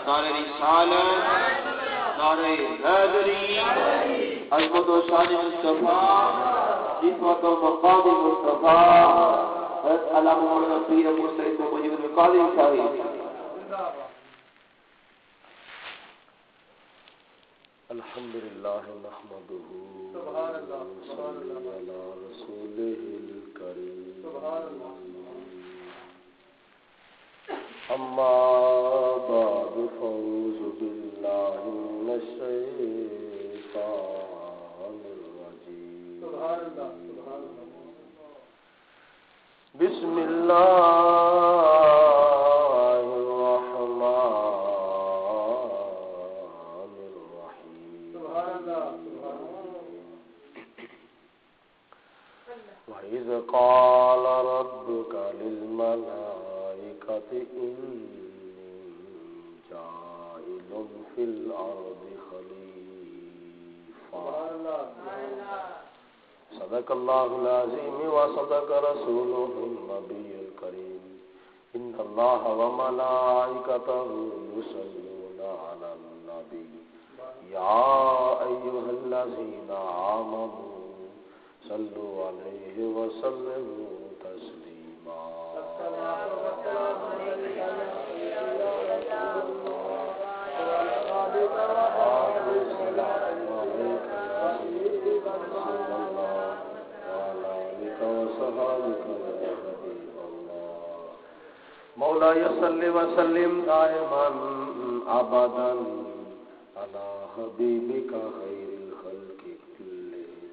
نعرہ رسالت، نعرہ حیدری، عظمت و شان مصطفیٰ، عصمت و مقام مصطفیٰ، حضرت علامہ مولانا پیر مشترک و مجید القادری صاحب۔ الحمدللہ نحمدہ ونصلی علی رسولہ الکریم، اما بعد فاعوذ باللہ من الشیطان الرجیم، بسم اللہ الرحمن الرحیم، وَإِذْ قَالَ رَبُّكَ لِلْمَلَائِكَةِ إِنِّي جَاعِلٌ فِي الْأَرْضِ خَلِيفَةً۔ صدق اللہ العظیم وصدق رسولہ النبی الکریم، ان اللہ وملائکتہ یصلون علی النبی یا ایھا الذین آمنوا صلوا علیہ وسلموا تسلیما۔ مولاي صل وسلم دائما ابدا على حبيبك خير الخلق كلهم،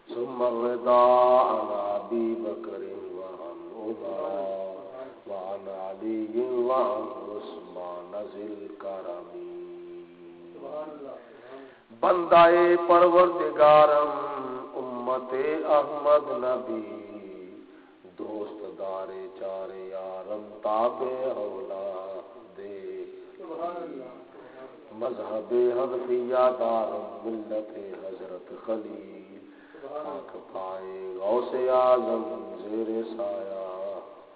ثم الرضا عن ابي بكر وعن عمر وعن علي وعن عثمان ذي الكرم۔ بندائے پروردگارم امت احمد نبی، دوست دارے چارے یارم تابع اولاد، مذہب حنفیہ دارم ملت حضرت خلیل، خاک پائے غوث اعظم زیر سایہ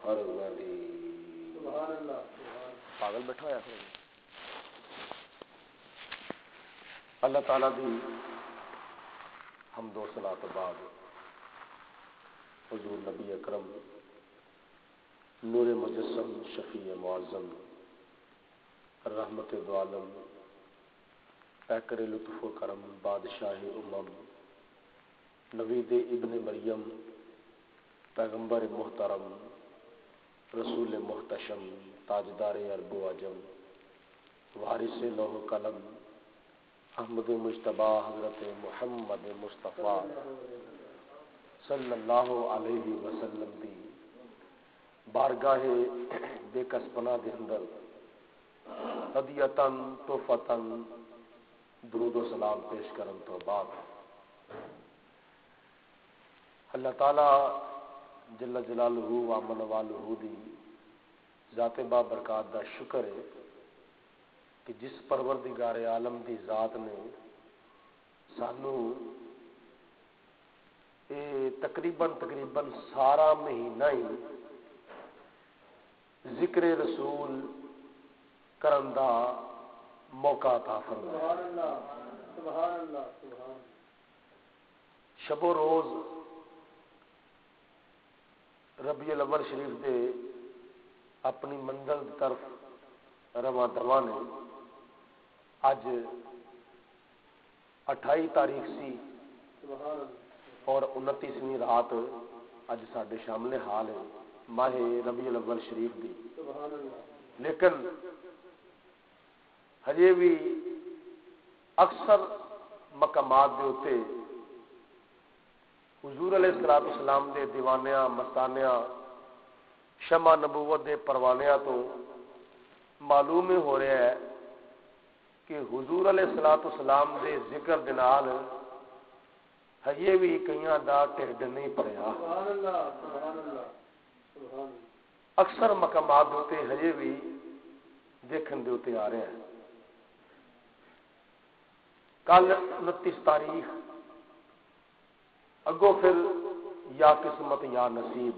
ہر ولی۔ پاگل بیٹھا ہے اللہ تعالیٰ دی حمد و ثنا تو بعد حضور نبی اکرم نور مجسم شفیع معظم رحمت دو عالم پیکر لطف و کرم بادشاہ امم نوید ابن مریم پیغمبر محترم رسول محتشم تاجدار عرب و عجم وارث لوح قلم احمد مجتبی حضرت محمد مصطفیٰ صلی اللہ علیہ وسلم دی بارگاہ بے کس پناہ دے اندر ہدیتاً تحفتاً درود و سلام پیش کرن تو بعد اللہ تعالی جل جلالہ و من والہ دی ذات با برکات دا شکر ہے کہ جس پروردگار عالم دی ذات نے سانو تقریباً سارا مہینہ ہی ذکر رسول کرن دا موقع عطا فرمایا۔ شب و روز ربیع الاول شریف دے اپنی منزل دی طرف رواں دواں نے اج 28 تاریخ سی اور 29ویں رات اج ساڈے شامل حال ہے ماہ ربیع الاول شریف دی، لیکن ہجے بھی اکثر مقامات دے اوتے حضور علیہ الصلوۃ والسلام دے دیوانیاں مستانیاں شمع نبوت دے پروانیاں تو معلوم ہو رہا ہے کہ حضور علیہ الصلوۃ والسلام دے ذکر دے نال ہجے بھی کئیاں دا ٹھڈ نہیں بھریا۔ اکثر مقامات ہوتے ہجے بھی دیکھن دے ہوتے آ رہے ہیں۔ کل 29 تاریخ اگوں پھر یا قسمت یا نصیب،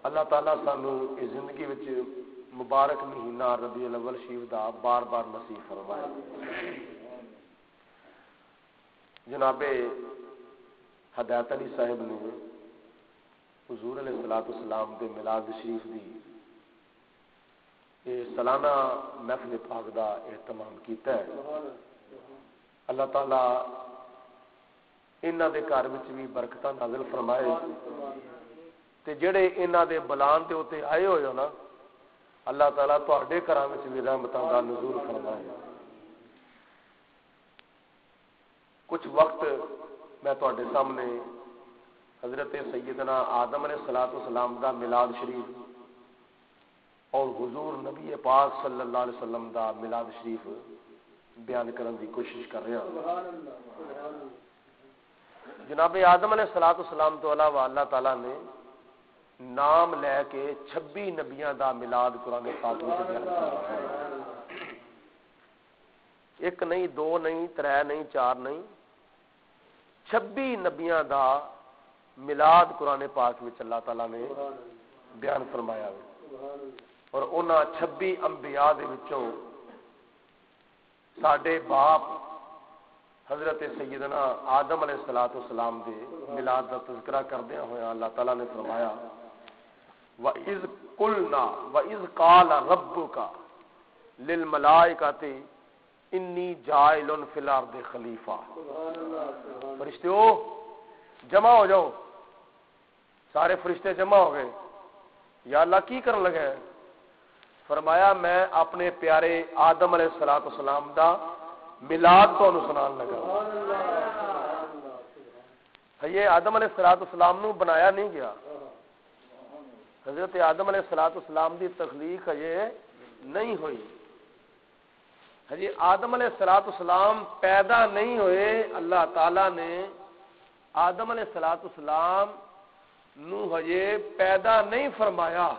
اللہ تعالیٰ سانو اس زندگی وچ مبارک مہینہ ربیع الاول شریف دا بار بار نصیب فرمائے۔ جناب ہدایت علی صاحب نے حضور علیہ الصلوۃ والسلام دے میلاد شریف دی یہ سالانہ محفل پاک دا اہتمام کیتا ہے۔ اللہ تعالی انہاں دے گھر وچ بھی برکتاں نازل فرمائے تے جڑے انہاں دے بلان دے اوتے آئے ہوئے ہو نا، اللہ تعالیٰ تہاڈے گھراں وچ بھی رحمتاں دا نزول فرمائے۔ کچھ وقت میں تہاڈے سامنے حضرت سیدنا آدم علیہ الصلوۃ والسلام دا میلاد شریف اور حضور نبی پاک صلی اللہ علیہ وسلم دا میلاد شریف بیان کرنے کی کوشش کر رہا ہوں۔ جناب آدم علیہ الصلوۃ والسلام تو علاوہ اللہ تعالیٰ نے نام لے کے 26 نبیاں دا میلاد قرآن پاک میں بیان کیا ہے۔ ایک نہیں، دو نہیں، ترے نہیں، چار نہیں، 26 نبیاں دا میلاد قرآن پاک میں اللہ تعالیٰ نے بیان فرمایا ہے۔ اور انہاں 26 انبیاء دے وچوں ساڈے باپ حضرت سیدنا آدم علیہ الصلوۃ والسلام دے میلاد دا تذکرہ کردیاں ہویا اللہ تعالیٰ نے فرمایا وَإِذْ قُلْنَا وَإِذْ قَالَ رَبُّكَ لِلْمَلَائِكَةِ إِنِّي جَاعِلٌ فِي الْأَرْضِ خلیفہ۔ فرشتو جمع ہو جاؤ، سارے فرشتے جمع ہو گئے۔ یا اللہ کی کرن لگے؟ فرمایا میں اپنے پیارے آدم علیہ الصلوۃ والسلام دا میلاد تانوں سنان لگا۔ یہ آدم علیہ الصلوۃ والسلام نو بنایا نہیں گیا، حضرت آدم علیہ الصلوۃ والسلام دی تخلیق یہ نہیں ہوئی، حضرت آدم علیہ الصلوۃ والسلام پیدا نہیں ہوئے۔ اللہ تعالیٰ نے آدم علیہ الصلوۃ والسلام نو ہجے پیدا نہیں فرمایا،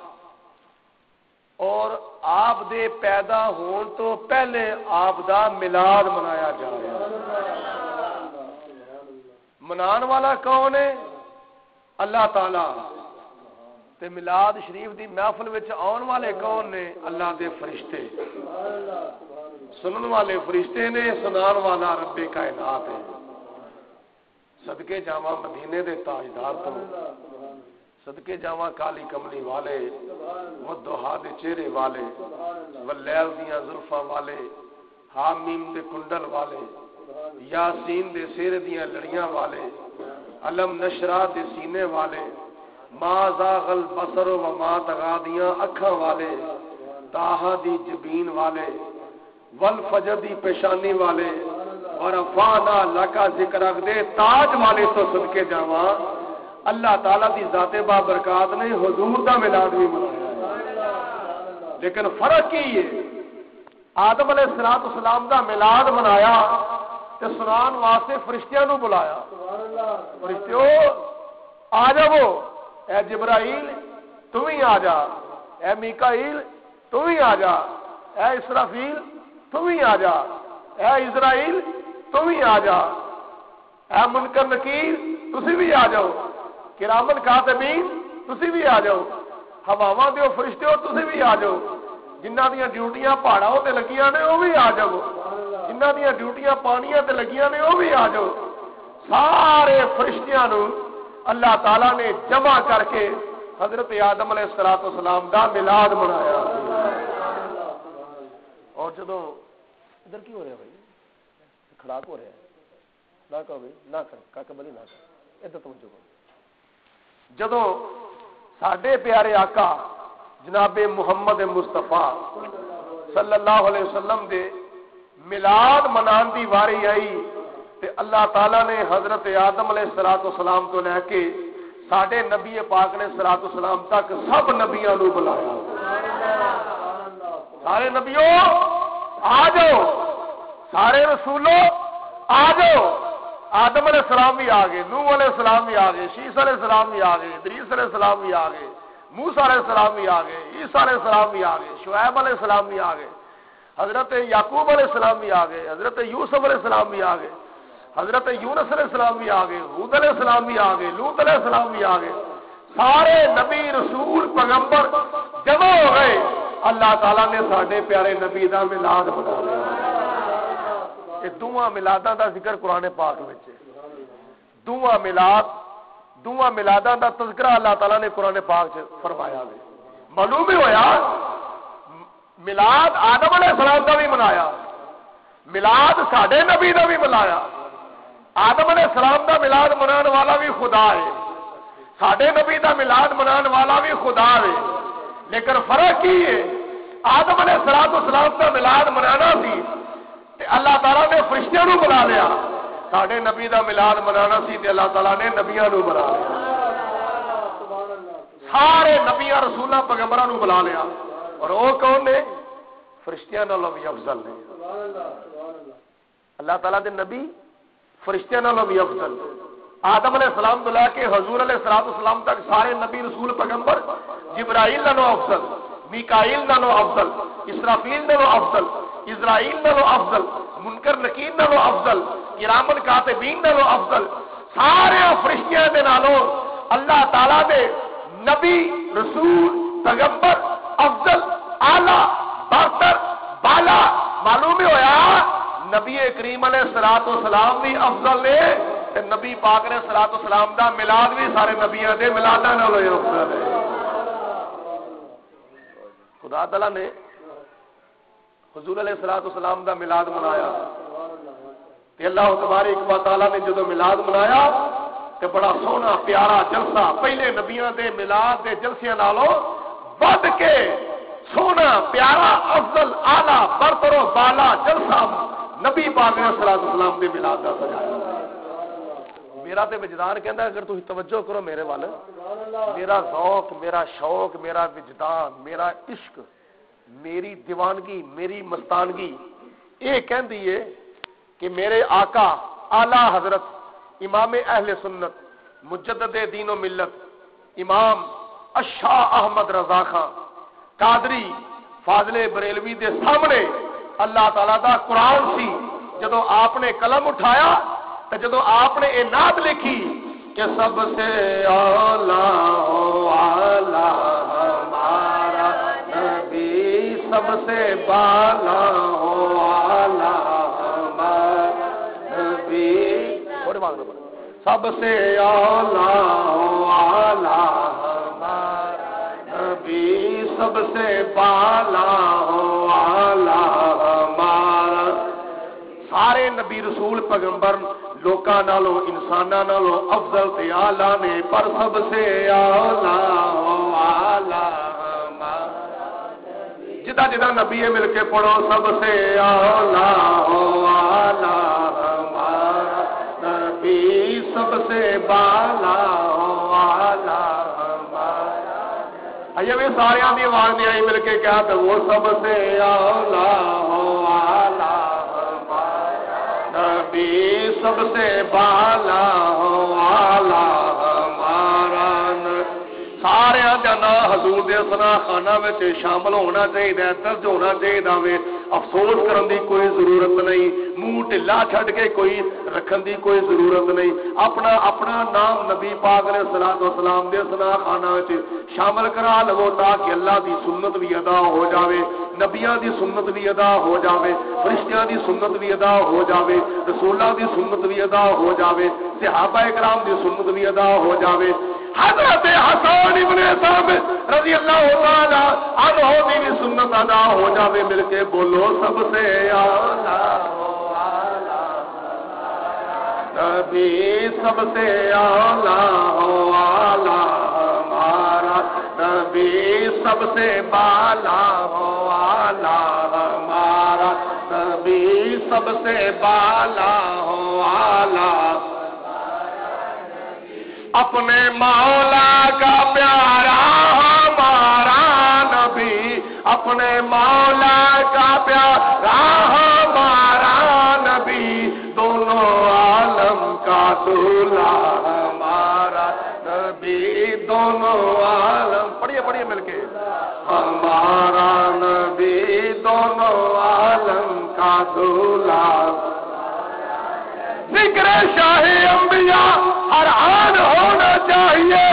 اور آپ دے پیدا ہون تو پہلے آپ دا میلاد منایا جا رہا ہے۔ منان والا کون ہے؟ اللہ تعالیٰ۔ تے میلاد شریف دی محفل وچ آن والے کون نے؟ اللہ دے فرشتے۔ سنن والے فرشتے نے، سنان والا رب کائنات ہے۔ صدقے جاواں مدینے دے تاجدار تو، صدقے جاواں کالی کملی والے، والضحا دے چہرے والے، واللیل دیاں زلفاں والے، حامیم دے کنڈل والے، یاسین دے سیر دیاں لڑیاں والے، علم نشرہ دے سینے والے، ما زاغ البصر وما طغى دیاں اکھاں والے، طٰہٰ دی جبین والے، والفجر دی پیشانی والے، ورفعنا لک ذکرک دے تاج والے تو صدقے جاواں اللہ تعالیٰ دی ذات بابرکات نے حضور دا میلاد بھی منایا ہے۔ لیکن فرق کی ہے، آدم علیہ الصلوۃ والسلام دا میلاد منایا تے سنان واسطے فرشتیاں نو بلایا۔ فرشتیو آ جاؤ، اے جبرائیل تو ہی آ جا، اے میکائیل تو ہی آ جا، اے اسرافیل تو ہی آ جا، اے اسرائیل تو ہی آ جا، اے منکر نکیر تسی بھی آ جاؤ، کرامن کاتبین تسی بھی آ جاؤ، ہواواں دیو فرشتیو تسی بھی آ جاؤ، جنہ دیاں ڈیوٹیاں پہاڑاں تے لگیاں نے وہ بھی آ جاؤ، جنہ دیاں ڈیوٹیاں پانیاں تے لگیاں نے وہ بھی آ جاؤ۔ سارے فرشتیاں نو اللہ تعالیٰ نے جمع کر کے حضرت آدم علیہ الصلوۃ والسلام دا میلاد منایا۔ اور جدوں ادھر کی ہو رہا ہے بھائی؟ کھڑاک ہو رہا ہے، نہ کہو بھائی، نہ کر کاکا بلی نہ کر، ادھر توجہ کرو۔ جدوں ساڈے پیارے آقا جناب محمد مصطفیٰ صلی اللہ علیہ وسلم دے میلاد منان دی واری آئی تے اللہ تعالیٰ نے حضرت آدم علیہ الصلوۃ والسلام تو لے کے ساڈے نبی پاک علیہ الصلوۃ والسلام تک سب نبیاں نو بلایا۔ سارے نبیوں آ جاؤ، سارے رسولوں آ جاؤ۔ آدم علیہ السلام بھی آ گئے، نوح علیہ السلام بھی آ گئے، شیس علیہ السلام بھی آ گئے، ادریس علیہ السلام بھی آ گئے، موسیٰ علیہ السلام بھی آ گئے، عیسیٰ علیہ السلام بھی آ گئے، شعیب علیہ السلام بھی آ گئے، حضرت یعقوب علیہ السلام بھی آ گئے، حضرت یوسف علیہ السلام بھی آ گئے، حضرت یونس علیہ السلام بھی آ گئے، ہود علیہ السلام بھی آ گئے، لوط علیہ السلام بھی آ گئے۔ سارے نبی رسول پیغمبر جمع ہو گئے اللہ تعالیٰ نے ساڈے پیارے نبی دا میلاد منا لیا. یہ دونوں میلاداں دا ذکر قرآن پاک وچ ہے. دونوں میلاداں دا تذکرہ اللہ تعالیٰ نے قرآن پاک چ فرمایا ہے. معلوم ہی ہویا میلاد آدم علیہ السلام دا بھی منایا, میلاد ساڈے نبی دا بھی منایا. آدم علیہ السلام دا میلاد منان والا بھی خدا ہے, ساڈے نبی دا میلاد منان والا بھی خدا ہے. لیکن فرق کی ہے, آدم علیہ السلام دا میلاد منانا سی تے اللہ تعالیٰ نے فرشتیاں نو بلا لیا. ساڈے نبی دا میلاد منانا سی تے اللہ تعالیٰ نے نبیاں نو بلا لیا. سارے نبیاں رسولاں پیغمبراں نو بلا لیا. اور وہ کون نے؟ فرشتیاں نالوں بھی افضل نے. اللہ تعالیٰ دے نبی فرشتیاں نالوں بھی افضل. آدم علیہ السلام تو لے کے حضور علیہ السلام تک سارے نبی رسول پیغمبر جبرائیل نالوں افضل, میکائیل نالوں افضل, اسرافیل نالوں افضل, اسرائیل نالوں افضل, منکر نکیر نالوں افضل, کرامن کاتبین نالوں افضل. سارے فرشتیاں دے نالوں اللہ تعالیٰ دے نبی رسول پیغمبر افضل, اعلی, برتر, بالا. معلوم ہی ہویا نبی کریم علیہ الصلوۃ والسلام بھی افضل نے تے نبی پاک علیہ الصلوۃ والسلام دا میلاد بھی سارے نبیاں دے میلاداں نالوں افضل ہے. خدا تعالیٰ نے حضور علیہ الصلوۃ والسلام دا میلاد منایا تے اللہ تبارک و تعالیٰ نے جدوں میلاد منایا تے بڑا سونا پیارا جلسہ پہلے نبیاں دے میلاد دے جلسیاں نالوں ود کے سونا پیارا افضل اعلی برتر و بالا جلسہ نبی پاک علیہ الصلوۃ والسلام دے میلاد دا سجایا. میرا تے وجدان کہندا اگر تسی توجہ کرو میرے وال, میرا ذوق, میرا شوق, میرا وجدان, میرا عشق, میری دیوانگی, میری مستانگی یہ کہندی ہے کہ میرے آقا اعلی حضرت امام اہل سنت مجدد دین و ملت امام شاہ احمد رضا خان قادری فاضل بریلوی دے سامنے اللہ تعالیٰ دا قرآن سی. جدو آپ نے قلم اٹھایا تو جدو آپ نے یہ نعت لکھی کہ سب سے اعلیٰ ہمارا نبی, سب سے بالا ہو اعلیٰ ہمارا نبی, سب سے اعلیٰ ہو اعلیٰ ہمارا نبی, سب سے بالا ہو اعلیٰ ہمارا. سارے نبی رسول پیغمبر لوکاں نالوں انساناں نالوں افضل تے اعلیٰ نے, پر سب سے اعلیٰ ہو اعلیٰ ہمارا. جدا جدا نبی ہے مل کے پڑھو, سب سے اعلیٰ ہو اعلیٰ ہمارا نبی, سب سے بالا ہو اعلیٰ ہمارا. یہ بھی سارے کی آواز نہیں آئی مل کے کیا تو وہ سب سے اعلیٰ ہو اعلیٰ ہمارا نبی, سب سے بالا ہو اعلیٰ ہمارا. سارے جانا حضور دے سنا خانہ میں شامل ہونا چاہیے, درج ہونا چاہیے. افسوس کرن دی کوئی ضرورت نہیں, منہ ٹھلا چھڈ کے کوئی رکھن دی کوئی ضرورت نہیں. اپنا اپنا نام نبی پاک علیہ الصلوۃ والسلام دے سنا خانہ وچ شامل کرا لو تاکہ اللہ دی سنت بھی ادا ہو جاوے, نبیاں دی سنت بھی ادا ہو جاوے, فرشتیاں دی سنت بھی ادا ہو جاوے, رسولاں دی سنت بھی ادا ہو جاوے, صحابہ کرام دی سنت بھی ادا ہو جاوے. حضرت حسن ابن ثابت رضی اللہ تعالی عنہ کی بھی سنت ادا ہو جاوے. مل کے بولو سب سے اعلیٰ ہو اعلیٰ نبی, سب سے اعلیٰ ہو اعلیٰ ہمارا نبی, سب سے بالا ہو اعلیٰ ہمارا نبی, سب سے بالا ہو اعلیٰ. اپنے مولا کا پیارا ہمارا نبی, اپنے مولا کا پیارا ہمارا نبی, دونوں عالم کا دولہا ہمارا نبی, دونوں عالم. پڑھیے پڑھیے مل کے, ہمارا نبی دونوں عالم کا دولہا. ذکر شاہ انبیاء ہر آن ہونا چاہیے,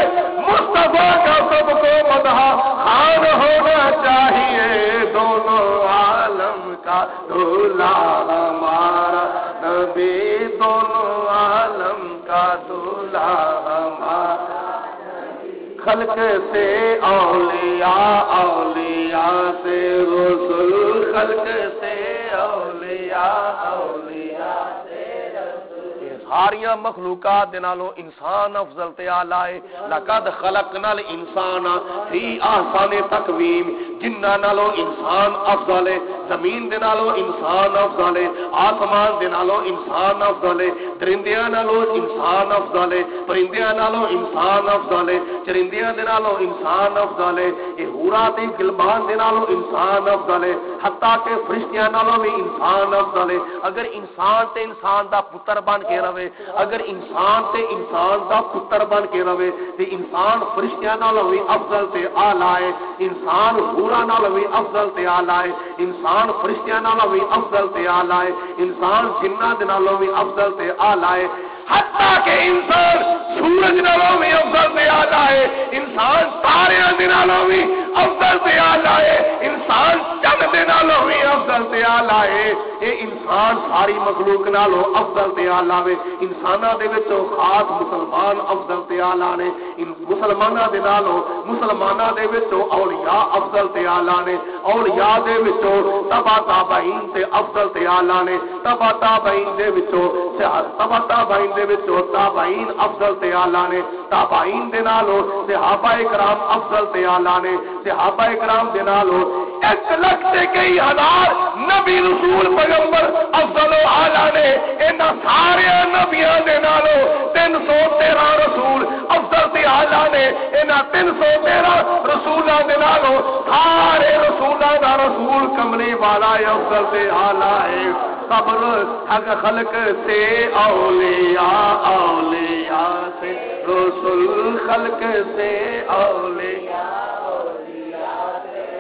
مصطفیٰ کا سب کو مدح خان ہونا چاہیے، دونوں عالم کا دولہا ہمارا نبی، دونوں عالم کا دولہا ہمارا۔ خلق سے اولیاء، اولیاء سے رسول، خلق سے اولیاء، اولیاء سے رسول۔ ساریاں مخلوقات دے نالوں انسان افضل تے اعلی ہے۔ لقد خلقنا الانسان فی احسن تقویم، جنہاں نالوں انسان افضل ہے، زمین دے نالوں انسان افضل ہے، آسمان دے نالوں انسان افضل ہے، درندیاں نالوں انسان افضل ہے، پرندیاں نالوں انسان افضل ہے، چرندیاں دے نالوں انسان افضل ہے، اے حورا تے غلمان دے نالوں انسان افضل ہے، حتیٰ کہ فرشتیاں نالوں بھی انسان افضل ہے۔ اگر انسان تے انسان دا پتر بن کے رہے، اگر انسان تے انسان دا پتر بن کے رہے تے انسان فرشتیاں نالوں بھی افضل تے اعلی ہے، انسان حورا نالوں بھی افضل تے اعلی ہے، انسان فرشتیاں نالوں بھی افضل تے اعلی ہے، انسان جنات دے نالوں بھی افضل تے اعلی ہے، حتیٰ کہ انسان سورج نالوں بھی افضل تے اعلی ہے، انسان تاریاں دے نالوں بھی افضل تے اعلی ہے، انسان چند دے نالوں بھی افضل تے اعلی ہے۔ اے انسان ساری مخلوق نالوں افضل تے اعلی ہے۔ انساناں دے وچوں خاص مسلمان افضل تے اعلی نے، ان مسلماناں دے نالوں مسلماناں دے وچوں اولیاء افضل تے اعلی نے، اولیاء دے وچوں تبع تابعین تے افضل تے اعلی نے، تبع تابعین دے وچوں تبع تابعین دے وچوں تابعین افضل تے اعلی نے، تابعین دے نالوں صحابہ کرام افضل تے اعلی نے، صحابہ کرام دے نالوں 1 لاکھ تے کئی ہزار نبی رسول پیغمبر افضل و اعلی نے، انہاں سارے نبیاں دے نالوں 313 رسول افضل تے اعلی نے، انہاں 313 رسولاں دے نالوں سارے رسولاں دا رسول کملی والا افضل تے اعلی ہے۔ صبر حق خلق سے اولیاء، اولیاء سے رسول، خلق سے اولیاء،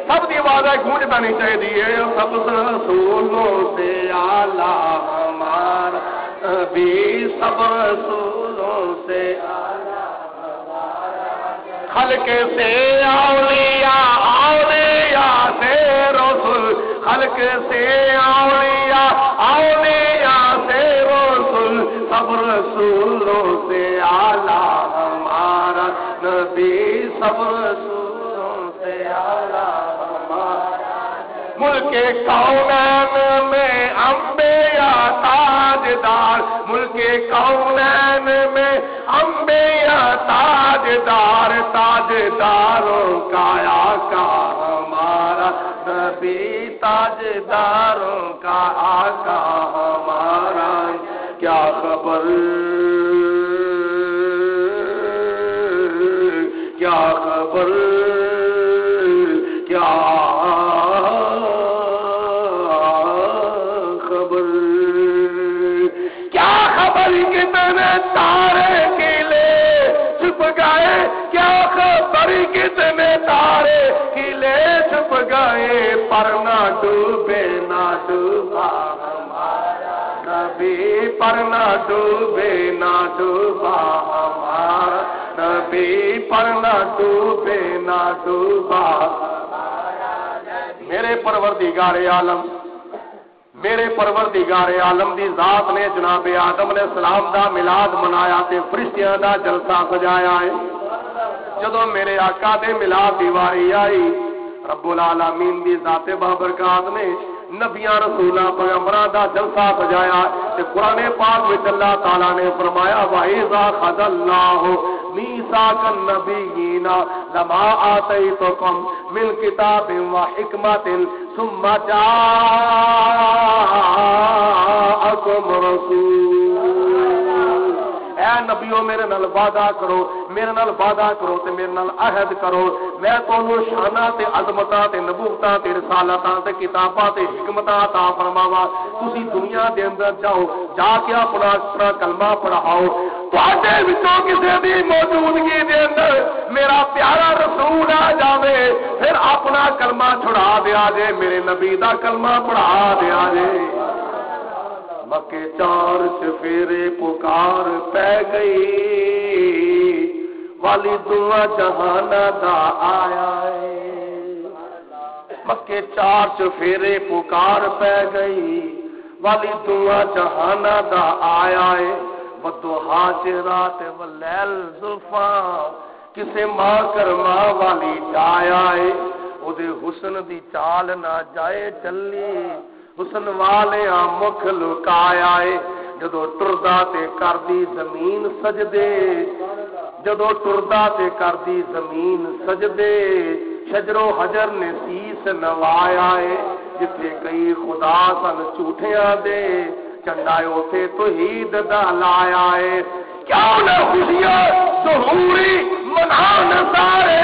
سب کی آواز گونج پانی چاہیے، سب رسولوں سے اعلیٰ ہمارا نبی، سب رسولوں سے خلق سے اولیاء، اولیاء سے رسول، خلق سے اولیاء، اولیاء سے رسول، سب رسولوں سے اعلیٰ ہمارا نبی، سب رسولوں سے اعلیٰ ہمارا۔ ملک کونین میں انبیاء تاجدار، ملک کونین میں انبیاء تاجدار، تاجداروں کا آقا ہمارا نبی، تاجداروں کا آقا ہمارا۔ کیا خبر، کیا خبر، کیا خبر، کیا خبر کتنے تارے کیلے چھپ گئے، کیا خبر کتنے تارے کیلے چھپ گئے، پر نہ ڈوبے نہ ڈوبا ہمارا نبی، پر نہ ڈوبے نہ ڈوبا ہمارا نبی، پر نہ ڈوبے نہ ڈوبا۔ میرے پروردگار عالم، میرے پروردگار عالم دی ذات نے جناب آدم علیہ السلام دا میلاد منایا تے فرشتیاں دا جلسہ سجایا ہے۔ جدوں میرے آقا دے میلاد دی واری آئی، رب العالمین دی ذات بابرکات نے نبیاں رسولاں پیغمبراں دا جلسہ سجایا تے قرآن پاک وچ اللہ تعالی نے فرمایا وَإِذَا خَذَ اللَّهُ مِيثَاقَ النَّبِيِّينَ لَمَا آتَيْتُكُم مِّن كِتَابٍ وَحِكْمَةٍ ثُمَّ جَاءَكُمْ رَسُولٌ۔ اے نبیو میرے نال وعدہ کرو، میرے نال وعدہ کرو تے میرے نال عہد کرو، میں تانوں شاناں تے عظمتاں تے نبوتاں تے رسالتاں تے کتاباں تے حکمتاں عطا فرماواں۔ تسی دنیا دے اندر جاؤ، جا کے اپنا کلمہ پڑھاؤ، تواڈے وچوں کسے دی موجودگی دے اندر میرا پیارا رسول آ جاوے، پھر اپنا کلمہ چھڑا دیا جے، میرے نبی دا کلمہ پڑھا دیا جے۔ مکے 4 چفیرے پکار پہ گئی، والی دعا جہانا دا آیا ہے مکے چار چفیرے پکار پہ گئی والی دعا جہانا دا آیا ہے بدوہا رات واللیل زلفاں کسے ماں کرما والی جایا ہے او دے حسن دی چال نہ جائے چلی حسن والے مکھ لکایا ہے جدو ٹردا تے کردی زمین سجدے جدو ٹردا تے کردی زمین سجدے شجر و حجر نے سیس نوایا ہے جتھے کئی خدا سن جھوٹیاں دے چنڈا اوتے توحید دا لایا ہے کیوں نہ خوشیاں ظہوری منان سارے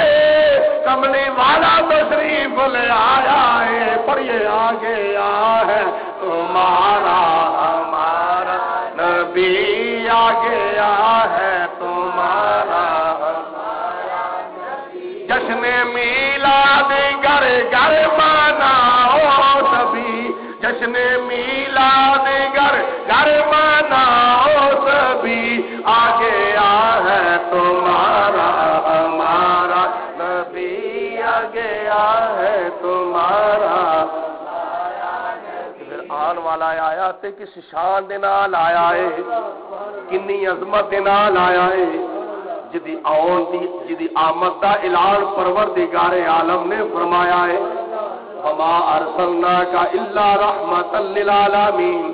کملی والا تشریف لے آیا ہے پر یہ آگے آ ہے تمہارا ہمارا نبی آگے آ ہے تمہارا جشن میلاد گھر گھر مناؤ سبھی جشن میلاد گھر گھر مناؤ سبھی آگے آ ہے تمہارا ہمارا نبی آگے آ ہے تمہارا آن والا آیا تے کس شان دے نال آیا ہے کنی عظمت دے نال آیا ہے جدی آن دی جدی آمد دا اعلان پروردگار عالم نے فرمایا ہے وما ارسلناک الا رحمتا للعالمین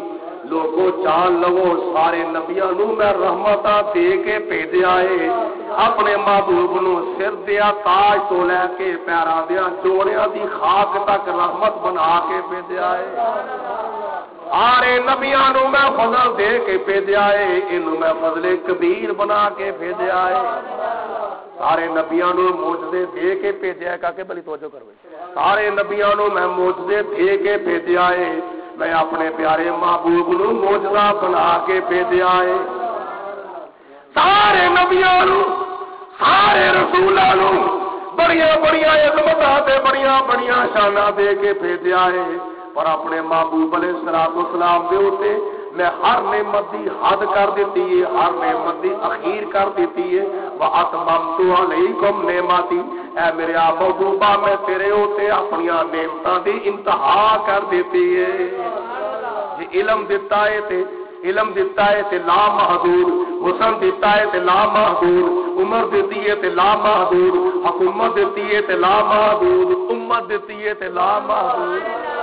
لوگوں جان لو سارے نبیاں نو میں رحمتاں دے کے بھیجیا ہے اپنے محبوب نو سر دیا تاج تو لے کے پیراں دیا جوڑیاں دی خاک تک رحمت بنا کے بھیجیا ہے سارے نبیاں نو میں فضل دے کے بھیجیا ہے انو میں فضل کبیر بنا کے بھیجیا ہے سارے نبیاں نو معجزے دے کے بھیجیا ہے کہ بلی توجہ کرو سارے نبیاں نو میں معجزے دے کے بھیجیا ہے میں اپنے پیارے محبوب نو معجزہ بنا کے بھیجیا ہے سارے نبیاں نو سارے رسولاں نو بڑیاں بڑیاں عظمتاں تے بڑیاں بڑیاں شاناں دے کے بھیجیا ہے پر اپنے محبوب علیہ السلام دے اوتے میں ہر نعمت دی حد کر دیتی ہے ہر نعمت دی اخیر کر دیتی ہے وَأَتْمَمْتُ عَلَيْكُمْ نِعْمَتِي اے میرے محبوبہ میں تیرے اوتے اپنی نعمتاں دی انتہا کر دیتی ہے جی علم دیتا ہے تے لا محدود حسن دیتا ہے تے لا محدود عمر دیتی ہے تے لا محدود حکومت دیتی ہے تے لا محدود امت دیتی ہے تے لا محدود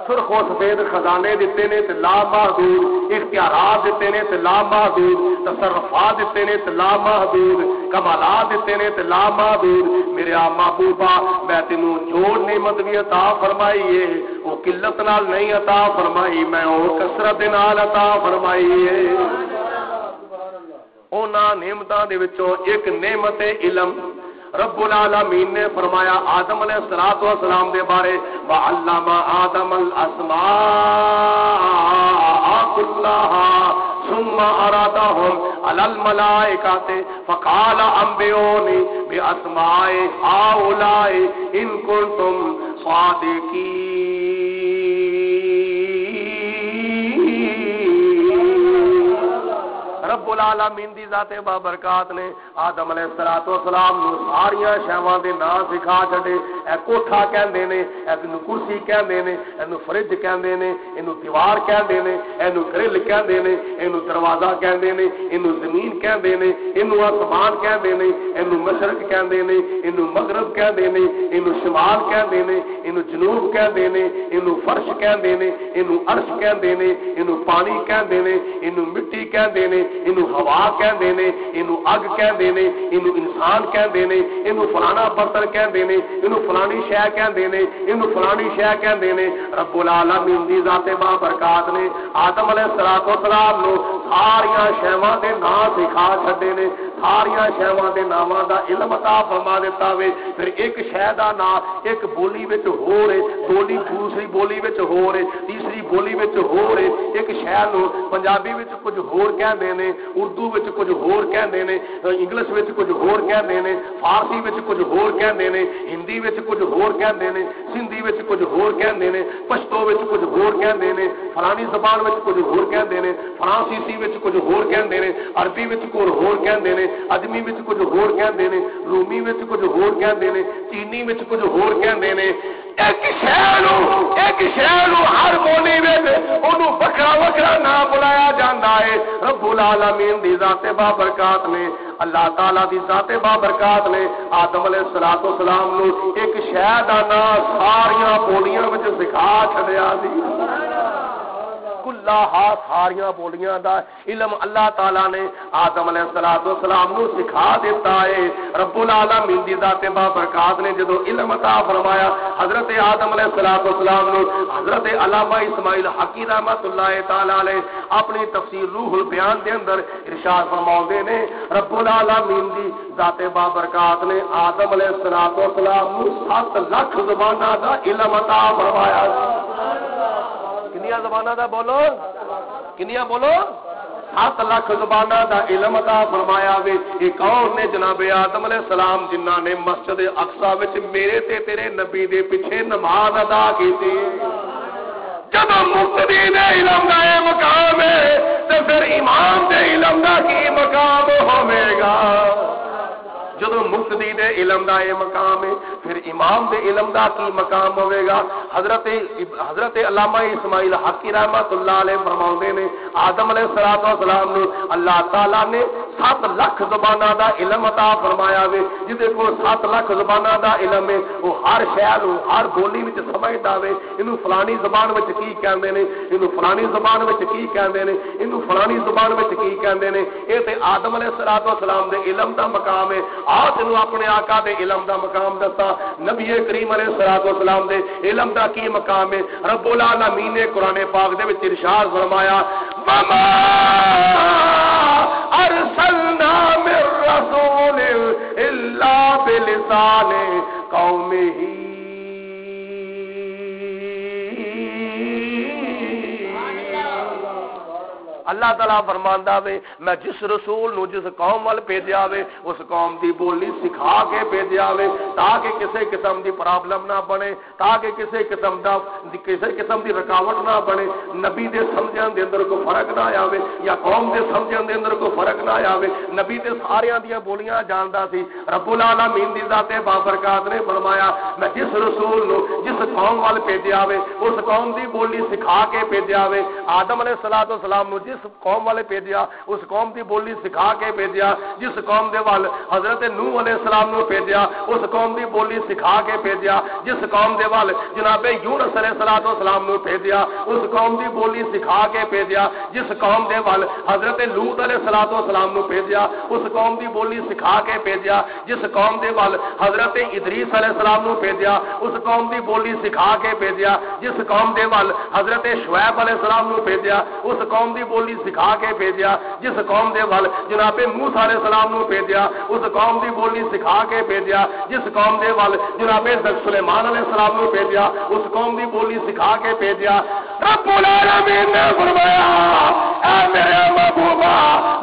سرخ و سفید خزانے دیتے نے تے لا محدود اختیارات دیتے نے تے لا محدود تصرفات دیتے نے تے لا محدود کمالات دیتے نے تے لا محدود میرے محبوبہ میں تینوں جو نعمت بھی عطا فرمائی ہے وہ قلت نال نہیں عطا فرمائی میں وہ کثرت نال عطا فرمائی ہے انہاں نعمتاں دے وچوں ایک نعمت علم رب العالمین نے فرمایا آدم علیہ السلام دے بارے وَعَلَّمَ آدَمَ الْأَسْمَاءَ كُلَّهَا ثُمَّ عَرَضَهُمْ عَلَى الْمَلَائِكَةِ فَقَالَ أَنبِئُونِي بِأَسْمَاءِ هَؤُلَاءِ إِن كُنتُمْ صَادِقِينَ رب العالمین دی ذات بابرکات نے آدم علیہ السلام نو ساریاں شیواں دے نام سکھا چھڈے اے کوٹھا کہندے نے اینو کرسی کہندے نے اینو فرج کہندے نے اینو دیوار کہندے نے اینو گرل کہندے نے اینو دروازہ کہندے نے اینو زمین کہندے نے اینو آسمان کہندے نے اینو مشرق کہندے نے اینو مغرب کہندے نے اینو شمال کہندے نے اینو جنوب کہندے نے اینو فرش کہندے نے اینو عرش کہندے نے اینو پانی کہندے نے اینو مٹی کہندے نے اینو ہوا کہندے نے اینو اگ کہندے نے اینو انسان کہندے نے اینو فلانا برتن کہندے نے اینو فلانی شے کہندے نے اینو فلانی شے کہندے نے رب العالمین دی ذات بابرکات نے آدم علیہ السلام نو ساریاں شیواں دے نام سکھا چھڈے نے ساریاں شیواں دے ناماں دا علم عطا فرما دیتا وے پھر ایک شے دا نام ایک بولی وچ ہو رہے بولی دوسری بولی وچ ہو رہے تیسری دوسری بولی وچ ہور ہے، ایک شے نو پنجابی وچ کچھ ہور کہندے نے، اردو وچ کچھ ہور کہندے نے، انگلش وچ کچھ ہور کہندے نے، فارسی وچ کچھ ہور کہندے نے، ہندی وچ کچھ ہور کہندے نے، سندھی وچ کچھ ہور کہندے نے، پشتو وچ کچھ ہور کہندے نے، فلانی زبان وچ کچھ ہور کہندے نے، فرانسیسی وچ کچھ ہور کہندے نے، عربی وچ کچھ ہور کہندے نے، ادمی وچ کچھ ہور کہندے نے، رومی وچ کچھ ہور کہندے نے، چینی وچ کچھ ہور کہندے نے۔ ایک شے نو ہر بولی وچ اونوں وکھرا وکھرا نام بلایا جاندا ہے۔ رب العالمین دی ذات بابرکات نے، اللہ تعالی دی ذات بابرکات نے آدم علیہ السلام نو ایک شے دا نام ساریاں بولیاں وچ سکھا چھڈیا سی۔ کلا ساریاں بولیاں دا علم اللہ تعالی نے آدم علیہ السلام نو سکھا دیتا ہے۔ رب العالمین دی ذات بابرکات نے جدو علم عطا فرمایا حضرت آدم علیہ السلام نو، حضرت علامہ اسماعیل حقی رحمۃ اللہ تعالی علیہ اپنی تفسیر روح البیان دے اندر ارشاد فرماؤندے نے رب العالمین دی ذات بابرکات نے آدم علیہ السلام نو 7 لاکھ زباناں دا علم عطا فرمایا۔ کنیا زبانہ دا بولو، کنیا بولو، 7 لاکھ زبانہ دا علم عطا فرمایا وے۔ ایک اور نے جناب آدم علیہ السلام جنہاں نے مسجد اقصی وچ میرے تے تیرے نبی دے پیچھے نماز ادا کیتی۔ جب مقتدی دے علم دا اے مقام ہے تے پھر امام دے علم دا کی مقام ہوے گا؟ جب مقتدی دے علم دا اے مقام ہے پھر امام دے علم دا کی مقام ہوے گا؟ حضرت علامہ اسماعیل حقی رحمۃ اللہ علیہ فرماؤندے نے آدم علیہ السلام نو اللہ تعالی نے 7 لاکھ زباناں دا علم عطا فرمایا وے۔ جدے کول 7 لاکھ زباناں دا علم ہے وہ ہر شے نو ہر بولی وچ سمجھدا وے، اینو فلانی زبان وچ کی کہندے نے، اینو فلانی زبان وچ کی کہندے نے، اینو فلانی زبان وچ کی کہندے نے۔ اے تے آدم علیہ السلام دے علم دا مقام ہے۔ آ تینوں اپنے آقا دے علم دا مقام دسا، نبی کریم علیہ السلام دے علم دا کی مقام ہے۔ رب العالمین نے قرآن پاک دے وچ ارشاد فرمایا وما ارسلنا من رسول الا بلسان قومه۔ اللہ تعالیٰ فرماندا وے میں جس رسول نو جس قوم وال بھیجیا وے اس قوم دی بولی سکھا کے بھیجیا وے تاکہ کسی قسم دی پرابلم نہ بنے، تاکہ کسی قسم دی رکاوٹ نہ بنے، نبی دے سمجھن دے اندر کوئی فرق نہ آوے یا قوم دے سمجھن دے اندر کوئی فرق نہ آوے۔ نبی تے ساریاں دیاں بولیاں جاندا سی۔ رب العالمین دی ذات بابرکات نے فرمایا میں جس رسول نو جس قوم وال بھیجیا وے اس قوم دی بولی سکھا کے بھیجیا وے۔ آدم علیہ السلام نو جس قوم والے بھیجیا اس قوم دی بولی سکھا کے بھیجیا، جس قوم دے وال حضرت نوح علیہ السلام نو بھیجیا اس قوم دی بولی سکھا کے بھیجیا، جس قوم دے وال جناب یونس علیہ السلام نو بھیجیا اس قوم دی بولی سکھا کے بھیجیا، جس قوم دے وال حضرت لوط علیہ السلام نو بھیجیا اس قوم دی بولی سکھا کے بھیجیا، جس قوم دے وال حضرت ادریس علیہ السلام نو بھیجیا اس قوم دی بولی سکھا کے بھیجیا، جس قوم دے وال حضرت شعیب علیہ السلام نو بھیجیا اس قوم دی بولی سکھا کے بھیجیا، جس قوم دے ول جناب موسیٰ علیہ السلام نو بھیجیا اس قوم دی بولی سکھا کے بھیجیا، جس قوم دے ول جناب سلیمان علیہ السلام نو بھیجیا اس قوم دی بولی سکھا کے بھیجیا۔ رب العالمین نے فرمایا اے میرے محبوبہ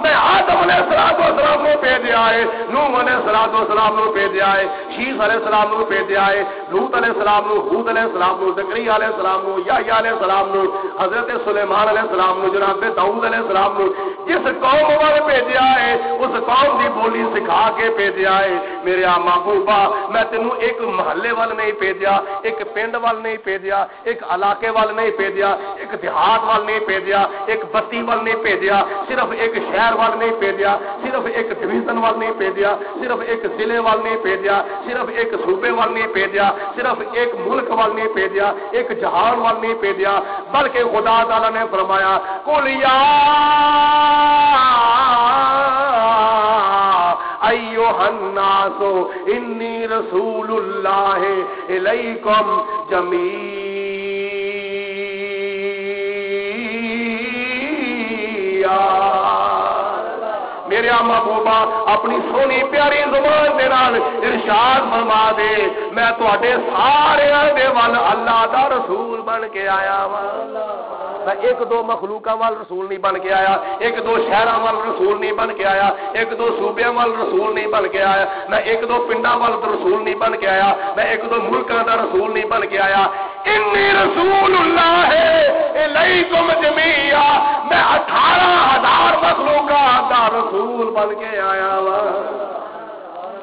میں آدم علیہ السلام نو بھیجیا ہے، نوح علیہ السلام نو بھیجیا ہے، شیس علیہ السلام نو بھیجیا ہے، لوط علیہ السلام نو، ہود علیہ السلام نو، زکریا علیہ السلام نو، یحییٰ علیہ السلام نو، حضرت سلیمان علیہ السلام نو، جناب داؤد علیہ السلام نو جس قوم والے بھیجیا ہے اس قوم دی بولی سکھا کے بھیجیا ہے۔ میرے محبوبہ میں تینوں ایک محلے وال نہیں بھیجیا، ایک پنڈ وال نہیں بھیجیا، ایک علاقے وال نہیں بھیجیا، ایک دیہات وال نہیں بھیجیا، ایک بستی وال نہیں بھیجیا، صرف ایک شہر وال نہیں بھیجیا، صرف ایک ڈویژن وال نہیں بھیجیا، صرف ایک ضلع وال نہیں بھیجیا، صرف ایک صوبے وال نہیں بھیجیا، صرف ایک ملک وال نہیں بھیجیا، ایک جہان وال نہیں بھیجیا، بلکہ خدا تعالی نے فرمایا قل یا ایھا الناس انی رسول اللہ الیکم جمیعا۔ میرے محبوبہ اپنی سونی پیاری زبان دے نال ارشاد فرما دے میں تواڈے سارے دے ول اللہ دا رسول بن بن کے آیا وا میں ایک دو مخلوقاں وال رسول نہیں بن کے آیا ایک دو شہراں وال رسول نہیں بن کے آیا ایک دو صوبیاں وال رسول نہیں بن کے آیا میں ایک دو پنڈاں وال رسول نہیں بن کے آیا میں ایک دو ملکاں دا رسول نہیں بن کے آیا انی رسول اللہ الیکم جمیعا میں 18,000 مخلوقات دا رسول بن کے آیا وا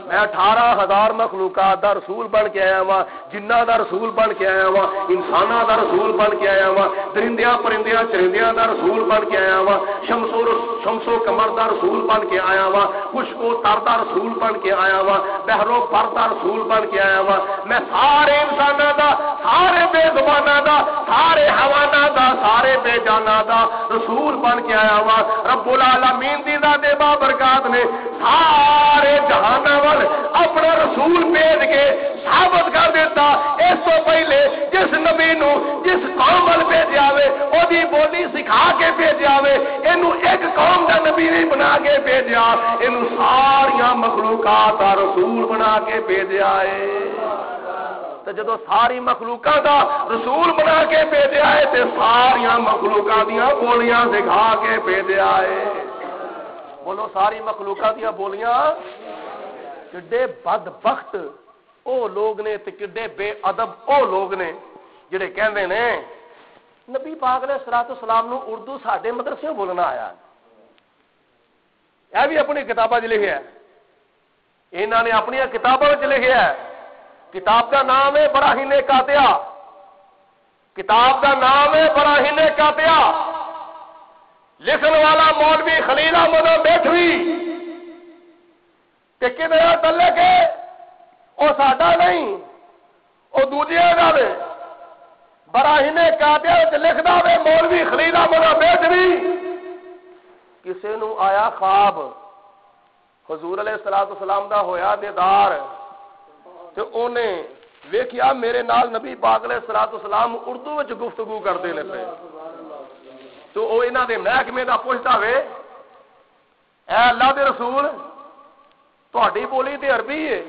میں 18,000 مخلوقات دا رسول بن کے آیا وا جنہ دا رسول بن کے آیا وا انساناں دا رسول بن کے آیا وا درندیاں پرندیاں چرندیاں دا رسول بن کے آیا وا شمس و قمر دا رسول بن کے آیا وا خشک و تر دا رسول بن کے آیا وا بحر و بر دا رسول بن کے آیا وا میں سارے انساناں دا سارے بے زباناں دا سارے حیواناں دا سارے بے جاناں دا رسول بن کے آیا وا رب العالمین دی ذات بابرکات نے سارے جہاناں اپنا رسول بھیج کے ثابت کر دیتا اس تو پہلے جس نبی نو جس قوم ول بھیجا وے او دی بولی سکھا کے بھیجا وے اینو ایک قوم دا نبی نہیں بنا کے بھیجا اینو ساریاں مخلوقات دا رسول بنا کے بھیجا ہے تے جدوں ساری مخلوقات دا رسول بنا کے بھیجا ہے تے ساریاں مخلوقات دیاں بولیاں سکھا کے بھیجا ہے بولو ساری مخلوقات دیاں بولیاں کڈے بدبخت او لوگ نے تے کڈے بے ادب او لوگ نے جڑے کہندے نے نبی پاک علیہ الصلوۃ والسلام نو اردو ساڈے مدرسے بولنا آیا اے بھی اپنی کتاباں وچ لکھیا ہے انہاں نے اپنی کتاباں وچ لکھیا ہے کتاب دا نام ہے براہین قاطعہ کتاب دا نام ہے براہین قاطعہ لکھن والا مولوی خلیل احمد بیٹھوی کہ کدھر تلے کے وہ ساڈا نہیں وہ دوجے کا وے براہین قاطعہ لکھدا وے مولوی خلیل احمد بیٹھوی کسے نو آیا خواب حضور علیہ الصلوۃ والسلام دا ہویا دیدار تے اونے ویکھیا میرے نال نبی پاک علیہ الصلوۃ والسلام اردو وچ گفتگو کردے نے پے تو او انہاں دے محکمے دا پوچھدا وے اے اللہ دے رسول تہاڈی بولی تے عربی ہے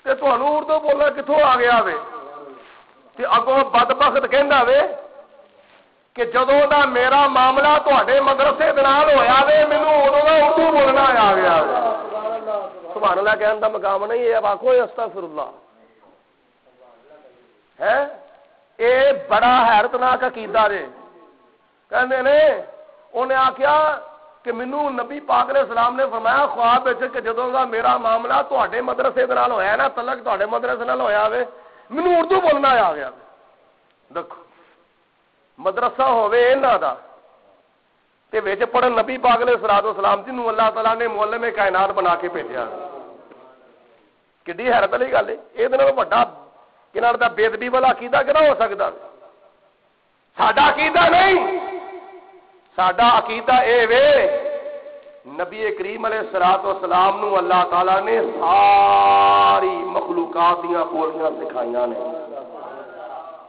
تے تہانوں اردو بولنا کتھوں آ گیا وے تے اگوں بدبخت کہندا وے کہ جدوں دا میرا معاملہ تہاڈے مدرسے دے نال ہویا وے مینوں اودوں دا اردو بولنا آ گیا وے سبحان اللہ کہن دا مقام نہیں ہے آکھو استغفر اللہ ہے اے بڑا حیرتناک عقیدہ جے کہندے نے اونے آکھیا کہ مینوں نبی پاک علیہ السلام نے فرمایا خواب وچ کہ جدوں دا میرا معاملہ تہاڈے مدرسے دے نال ہویا نا تعلق تہاڈے مدرسے نال ہویا وے مینوں اردو بولنا آ گیا دیکھو مدرسہ ہوے انہاں دا تے وچ پڑھن نبی پاک علیہ الصلوۃ والسلام جنوں اللہ تعالی نے معلم کائنات بنا کے بھیجا کڈی حیرت والی گل ہے اے دے نال وڈا کنار دا بے ادبی والا عقیدہ کیڑا ہو سکدا ساڈا عقیدہ نہیں ساڈا عقیدہ اے وے نبی کریم علیہ الصلوۃ والسلام نو اللہ تعالی نے ساری مخلوقات دیاں بولیاں سکھائیاں نے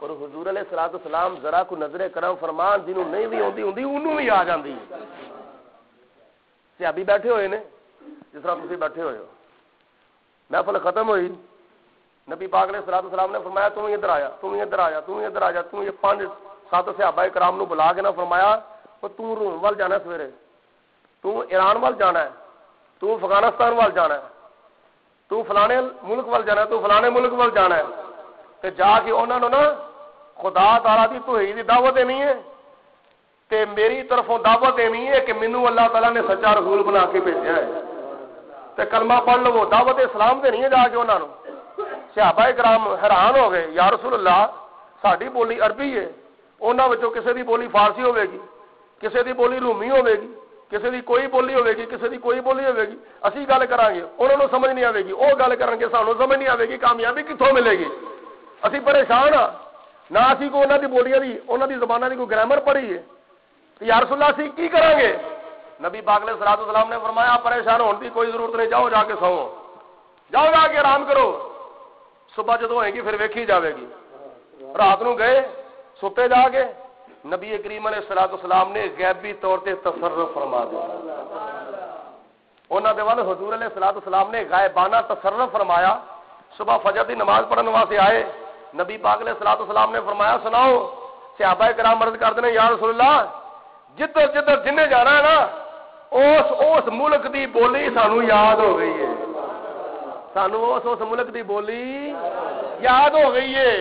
اور حضور علیہ الصلوۃ والسلام ذرا کو نظر کرم فرمان جنوں نہیں بھی ہوندی اونوں بھی آ جاندی صحابی بیٹھے ہوئے نے جس طرح تسی بیٹھے ہوئے ہو محفل ختم ہوئی نبی پاک علیہ الصلوۃ والسلام نے فرمایا تم ادھر آیا تم ادھر آیا تم ادھر آ جا تم یہ 5-7 صحابہ کرام نو بلا کے نہ فرمایا تو روم وال جانا سویرے تو ایران وال جانا ہے تو افغانستان وال جانا ہے تو فلانے ملک وال جانا ہے تو فلانے ملک وال جانا ہے تے جا کے انہاں نو نا خدا تعالی دی توحید دی دعوت دینی ہے تے میری طرفوں دعوت دینی ہے کہ مینوں اللہ تعالی نے سچا رسول بنا کے بھیجا ہے تے کلمہ پڑھ لو دعوت اسلام دینی ہے جا کے انہاں نو صحابہ کرام حیران ہو گئے یا رسول اللہ ساڈی بولی عربی ہے انہاں وچوں کسے دی بولی فارسی ہوے گی کسے دی بولی رومی ہوے گی کسے دی کوئی بولی ہوے گی کسے دی کوئی بولی ہوے گی اسی گل کران گے انہاں نوں سمجھ نہیں آوے گی او گل کرن گے سانوں سمجھ نہیں آوے گی کامیابی کتھوں ملے گی اسی پریشان ہاں نہ اسی کو انہاں دی بولیاں دی انہاں دی زباناں دی کوئی گرامر پڑھی ہے تے یا رسول اللہ اسی کی کران گے نبی پاک علیہ الصلوۃ والسلام نے فرمایا پریشان ہون دی کوئی ضرورت نہیں جاؤ جا کے سو جاؤ جا کے آرام کرو صبح جدوں ہوئے گی پھر ویکھی جاوے گی رات نو گئے ستے جا کے نبی کریم علیہ الصلوۃ والسلام نے غیبی طور تے تصرف فرما دیا انہاں دے ول حضور علیہ الصلوۃ والسلام نے غائبانہ تصرف فرمایا صبح فجر دی نماز پڑھن واسطے آئے نبی پاک علیہ الصلوۃ والسلام نے فرمایا سناؤ. صحابہ کرام عرض کرتے ہیں یا رسول اللہ جدھر جدھر جنہیں جانا ہے نا اس ملک دی بولی سانو یاد ہو گئی ہے. سانو اس ملک دی بولی یاد ہو گئی ہے.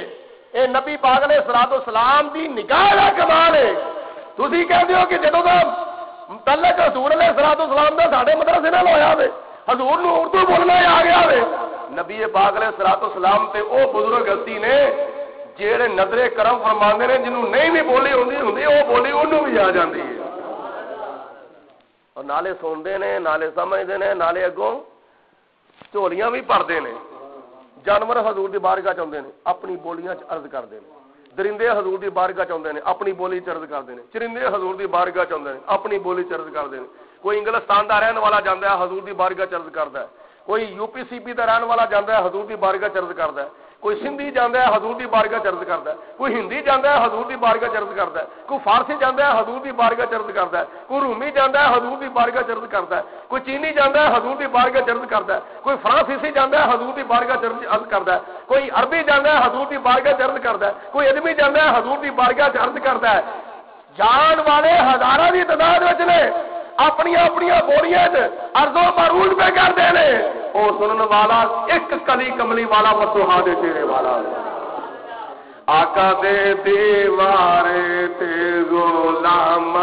اے نبی پاک علیہ الصلوۃ والسلام دی نگاہ دا کمال ہے. تسی کہتے ہو کہ جدوں دا تعلق حضور علیہ الصلوۃ والسلام دا ساڈے مدرسے نال ہویا وے حضور نو اردو بولنا ہی آ گیا وے. نبی پاک علیہ الصلوۃ والسلام تے او بزرگ ہستی نے جڑے نظر کرم فرماندے نے جنوں نہیں بھی بولی ہوندی او بولی اونوں بھی آ جاندی ہے. اور نالے سوندے نے نالے سمجھدے نے نالے اگوں جھولیاں بھی پڑھتے ہیں. جانور حضور دی بارگاہ چاہتے ہیں اپنی بولیاں عرض کرتے ہیں. درندے حضور دی بارگاہ چاہتے ہیں اپنی بولی عرض کرتے ہیں. چرندے حضور دی بارگاہ چاہتے ہیں اپنی بولی عرض کرتے ہیں. کوئی انگلستان کا رہن والا جانا ہے حضور دی بارگاہ عرض کرتا ہے. کوئی یو پی سی پی کا رہن والا جانا ہے حضور دی بارگاہ عرض کرتا ہے. کوئی سندھی جانا ہے حضور دی بارگاہ عرض کرتا ہے. کوئی ہندی جانا ہے حضور دی بارگاہ عرض کرتا ہے. کوئی فارسی جانا ہے حضور دی بارگاہ عرض کرتا ہے. کوئی رومی جانا ہے حضور دی بارگاہ عرض کرتا ہے. کوئی چینی جانا ہے حضور دی بارگاہ عرض کرتا ہے. کوئی فرانسیسی جانا ہے حضور دی بارگاہ عرض کرتا ہے. کوئی عربی جانا ہے حضور دی بارگاہ عرض کرتا ہے. کوئی ادمی جانا ہے حضور دی بارگاہ عرض کرتا ہے. جان والے ہزاروں کی تعداد وچ نے اپنی اپنی بولیاں عرض و معروض پہ کرتے ہیں. او سنن والا ایک کلی کملی والا وسوہا دے تیرے والا آقا دے دیوارے تے غلام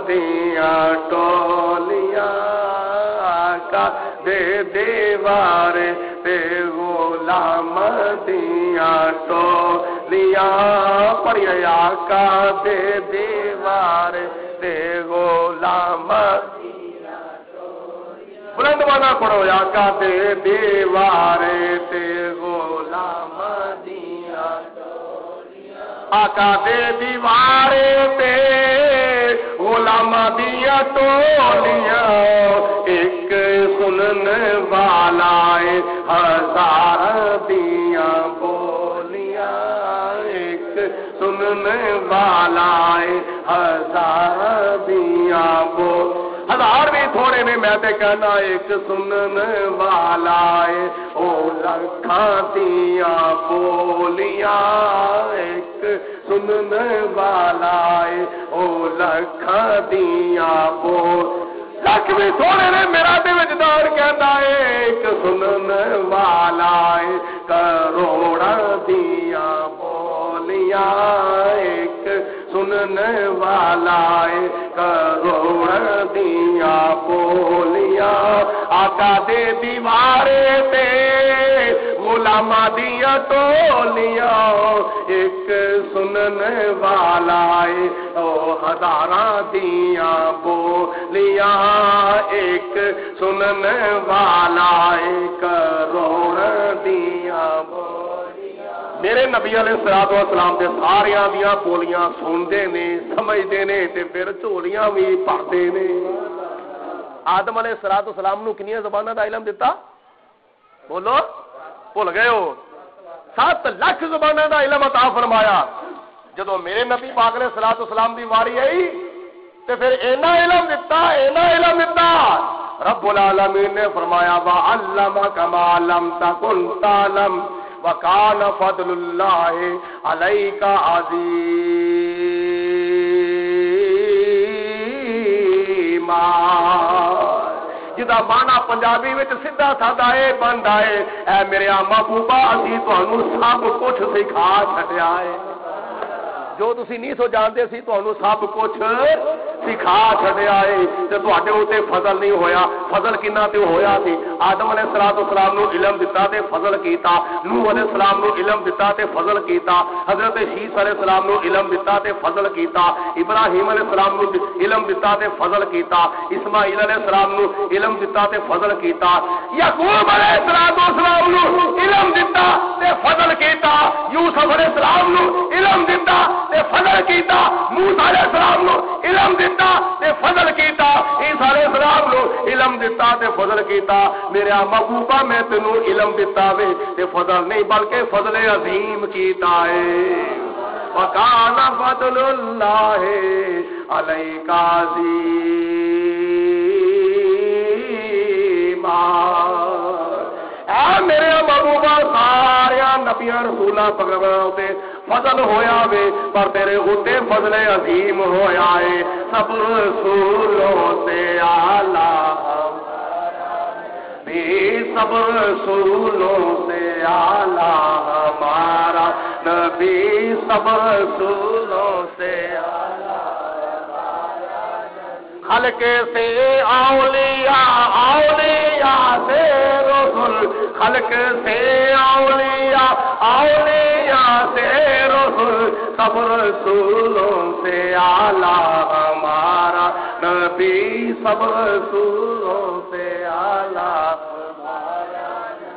دیاں ٹولیاں آقا دے دیوارے تے غلام دیاں ٹولیاں پڑھیا آقا دے دیوارے تے غلام بلند بانا پڑھو آقا دے دیوارے تے غلام دیاں آقا دے دیوارے تے غلام دیاں ٹولیاں ایک سنن والا ہزار دیاں بولیاں ایک سنن والا ہزار دیاں بولیاں ہزار بھی تھوڑے نے میں تے کہنا ایک سنن والا او لکھاں دیاں بولیاں ایک سنن والا او لکھاں دیاں بولیاں لکھ بھی تھوڑے نے میرا تے وجدان کہنا ایک سنن والا کروڑاں دیاں بولیاں ایک سنن والا کروڑاں دیاں بولیاں آقا دے دیوارے تے غلام دیاں ٹولیاں ایک سنن والا او ہزاراں دیاں بولیاں ایک سنن والا کروڑاں دیاں بولیاں. میرے نبی علیہ الصلوۃ والسلام دے ساریاں دیاں بولیاں سنتے نے سمجھتے نے تے پھر جھولیاں بھی پڑھتے نے. آدم علیہ الصلوۃ والسلام نو کنیاں زباناں دا علم دتا بولو بھول گئے ہو 7 لاکھ زباناں دا علم عطا فرمایا. جدوں میرے نبی پاک علیہ الصلوۃ والسلام دی واری آئی تے پھر اینا علم دتا رب العالمین نے فرمایا وَعَلَّمَكَ مَا لَمْ تَكُنْ تَعْلَمْ وَكَانَ فَضْلُ اللَّهِ عَلَيْكَ عَظِيمًا. جدا مانا پنجابی وچ سیدھا سادہ اے بندا اے اے میرے محبوبہ اسی تانوں سب کچھ سکھا چھڈیا اے. جو تسی نہیں سو جانتے سی تانوں سب کچھ سکھا چھڈیا اے تے تواڈے اوتے فضل نہیں ہویا. فضل کنا تے ہویا سی آدم علیہ السلام نو علم دتا تے فضل کیتا. نوح علیہ السلام نو علم دتا تے فضل کیتا. حضرت شیس علیہ السلام نو علم دتا تے فضل کیتا. ابراہیم علیہ السلام نو علم دتا تے فضل کیتا. اسماعیل علیہ السلام نو علم دتا تے فضل کیتا. یعقوب علیہ السلام نو علم دتا تے فضل کیتا. یوسف علیہ السلام نو علم دتا تے فضل کیتا. موسیٰ علیہ السلام نو علم دتا تے فضل کیتا. عیسیٰ علیہ السلام نو علم دتا تے فضل کیتا. میرے محبوبہ میں تینوں علم دتا وے تے فضل نہیں بلکہ فضل عظیم کیتا ہے. وَكَانَ فَضْلُ اللَّهِ عَلَيْكَ عَظِيمًا. اے میرے محبوبہ سارے نبیاں رسولاں پیغمبراں تے فضل ہویا وے پر تیرے اُتے فضل عظیم ہویا ہے سب رسولوں سے اعلیٰ سب رسولوں سے اعلیٰ ہمارا نبی سب رسولوں سے خلق سے اولیاء اولیاء سے رسول خلق سے اولیاء اولیاء سے رسول سب رسولوں سے اعلیٰ ہمارا نبی سب رسولوں سے اعلیٰ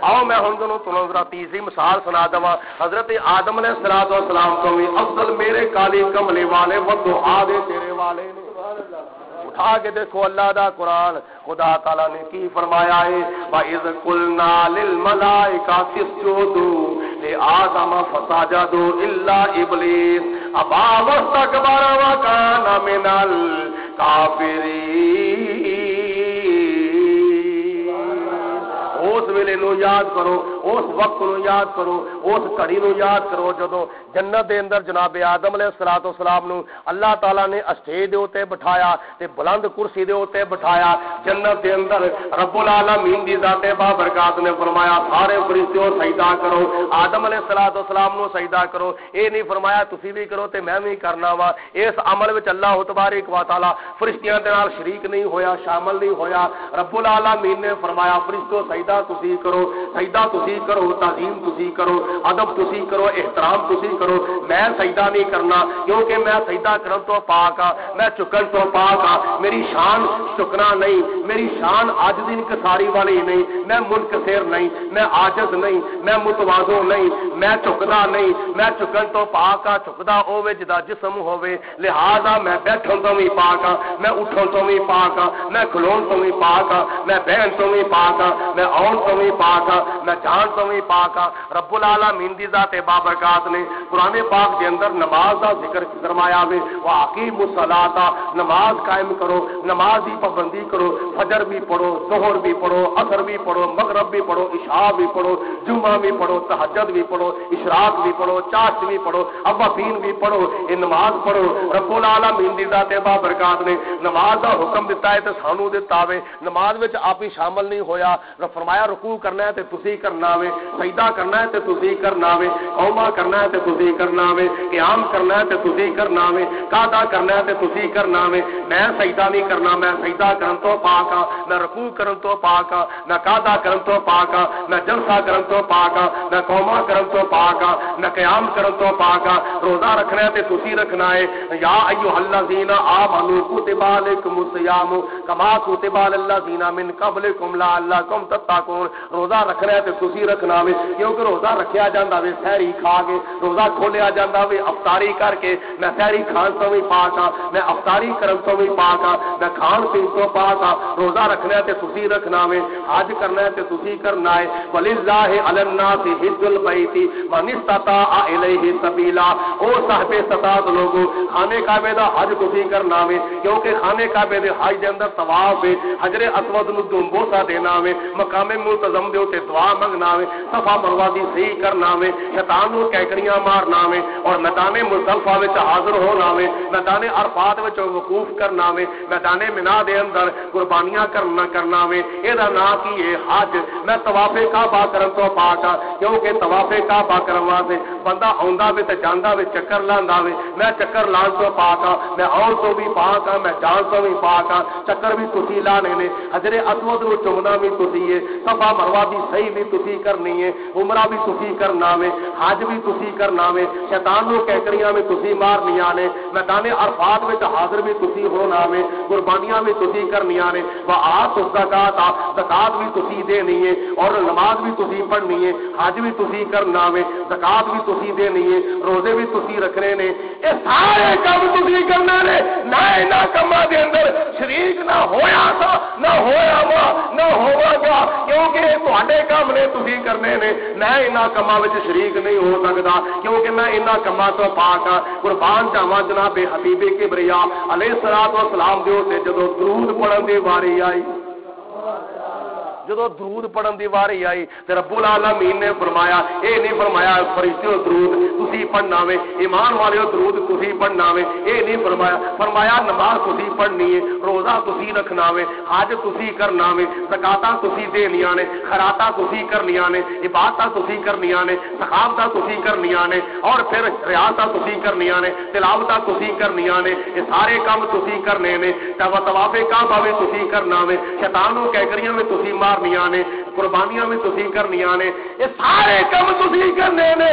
آؤ میں ہوں دونوں تمہیں ذرا تیسری مثال سنا دوا حضرت آدم علیہ السلام تو بھی افضل میرے کالی کملے والے وہ دعا دے تیرے والے نے اٹھا کے دیکھو اللہ دا قرآن خدا تعالیٰ نے کی فرمایا ہے وَإِذْ قُلْنَا لِلْمَلَائِكَةِ اسْجُدُوا لِآدَمَ فَسَجَدُوا إِلَّا إِبْلِيسَ أَبَى وَاسْتَكْبَرَ وَكَانَ مِنَ الْكَافِرِينَ اس ویلے نو یاد کرو اس وقت نو یاد کرو اس گھڑی نو یاد کرو جدو جنت دے اندر جناب آدم علیہ السلام نو اللہ تعالیٰ نے اسٹیج دے اوتے بٹھایا تے بلند کرسی دے اوتے بٹھایا جنت دے اندر رب العالمین دی ذات بابرکات نے فرمایا سارے فرشتوں سجدہ کرو آدم علیہ السلام نو سجدہ کرو اے نہیں فرمایا تسی بھی کرو تے میں بھی کرنا وا اس عمل وچ اللہ تبارک و تعالی فرشتیاں دے نال شریک نہیں ہویا شامل نہیں ہویا رب العالمین نے فرمایا فرشتوں سجدہ تسی کرو سجدہ تسی کرو تعظیم تسی کرو ادب تسی کرو احترام تسی کرو میں سجدہ نہیں کرنا کیونکہ میں سجدہ کرن تو پاک ہاں میں چکن تو پاک ہاں میری شان چکنا نہیں میری شان عاجز انکساری والی نہیں میں منکسر نہیں میں عاجز نہیں میں متواضع نہیں میں چکدا نہیں میں چکن تو پاک ہاں چکدا ہوے جدا جسم ہوے لہذا میں بیٹھن تو بھی پاک ہاں میں اٹھن تو بھی پاک ہاں میں کھلون تو بھی پاک ہاں میں بہن تو بھی پاک ہاں میں آن تو بھی پاک ہاں میں جان تو بھی پاک ہاں رب العالمین دی ذات بابرکات نے قرآن پاک کے اندر نماز کا ذکر فرمایا وے واقیم الصلاۃ نماز قائم کرو نماز کی پابندی کرو فجر بھی پڑھو ظہر بھی پڑھو عصر بھی پڑھو مغرب بھی پڑھو عشاء بھی پڑھو جمعہ بھی پڑھو تہجد بھی پڑھو اشراق بھی پڑھو چاشت بھی پڑھو اوابین بھی پڑھو یہ نماز پڑھو رب العالمین دی ذات بابرکات نے نماز کا حکم دیتا ہے تے سانو دیتا وے نماز وچ آپ ہی شامل نہیں ہویا فرمایا رکوع کرنا ہے تے تسی کرنا وے سجدہ کرنا ہے تے تسی کرنا وے قوما کرنا ہے تے تسی کرنا وے قیام کرنا ہے تے تسی کرنا وے قعدہ کرنا ہے تے تسی کرنا وے میں سجدہ نہیں کرنا میں سجدہ کرن تو پاک ہاں میں رکوع کرن تو پاک ہاں میں قعدہ کرن تو پاک ہاں میں جلسہ کرن تو پاک ہاں میں قوما کرن تو پاک ہاں میں قیام کرن تو پاک ہاں روزہ رکھنا ہے تے تسی رکھنا ہے یا ایھا الذین آمنوا کتب علیکم الصیام کما کتب علی الذین من قبلکم لعلکم تتقون روزہ رکھنا ہے تے تسی رکھنا وے کیونکہ روزہ رکھیا جاندا وے سحری کھا کے روزہ کھولیا جاندا وے افطاری کر کے میں سحری کھان تو بھی پاک ہاں میں افطاری کرن تو بھی پاک ہاں میں کھان پین تو پاک ہاں روزہ رکھنا ہے تے تسی رکھنا وے حج کرنا ہے تے تسی کرنا ہے وللہ علی الناس حج البیت من استطاع الیہ سبیلا او صاحب استطاعت لوگو خانے کعبے دا حج تسی کرنا وے کیونکہ خانے کعبے دے حج دے اندر طواف ہے حجر اسود نو بوسا دینا وے مقام ملتزم دے اوتے دعا منگنا وے صفا مروہ دی صحیح کرنا وے شیطان نو کیکڑیاں مارنا وے اور میدان مزدلفہ وچ حاضر ہونا وے میدان عرفات وچ وقوف کرنا وے میدان منا دے اندر قربانیاں کرنا وے اے دا نام کی ہے حج میں طواف کعبہ کرن تو پاک ہاں کیونکہ طواف کعبہ کرن واسطے بندہ آندا وے تے جاندا وے چکر لاندا وے میں چکر لان تو پاک ہاں میں آن تو بھی پاک ہاں میں جان تو بھی پاک ہاں چکر بھی تسی لانے نے حجر اسود نو چومنا بھی تسی ہے صفا مروہ دی صحیح بھی تسی کرنی ہے عمرہ بھی تسی کرنا وے حج بھی تسی کرنا وے شیطان نو کیکڑیاں میں تسی مارنیاں نے میدان عرفات وچ حاضر بھی تسی ہونا وے قربانیاں بھی تسی کرنیاں نے وآت الزکات زکات بھی تسی دینی ہے اور نماز بھی تسی پڑھنی ہے حج بھی تسی کرنا وے زکات بھی تسی دینی ہے روزے بھی تسی رکھنے نے اے سارے کام تسی کرنا نے نہ انہاں کماں دے اندر شریک نہ ہویا تھا نہ ہویا وا نہ ہوگا گا کیونکہ تواڈے کام نے تسی کرنے نے میں انہاں کماں وچ شریک نہیں ہو سکدا کیونکہ میں انہاں کماں تو پاک ہاں قربان جاواں جناب حبیب کبریا علیہ الصلوۃ والسلام دے اوتے جدوں درود پڑھن دی واری آئی جدو درود پڑھن دی واری آئی تے رب العالمین نے فرمایا اے نہیں فرمایا فرشتیو درود تسی پڑھنا وے ایمان والے درود تسی پڑھنا وے اے نہیں فرمایا نماز تسی پڑھنی ہے روزہ تسی رکھنا وے حج تسی کرنا وے زکاتاں تسی دینیاں نے خیراتاں تسی کرنیاں نے عبادتاں تسی کرنیاں نے سخاوتاں تسی کرنیاں نے اور پھر ریاضتاں تسی کرنیاں نے تلاوتاں تسی کرنیاں نے یہ سارے کام تسی کرنے نے طواف کعبہ میں تسی کرنا وے شیطانوں کیکریاں میں تسی مارنیاں نے قربانیاں میں تسی کرنیاں نے یہ سارے کام تسی کرنے نے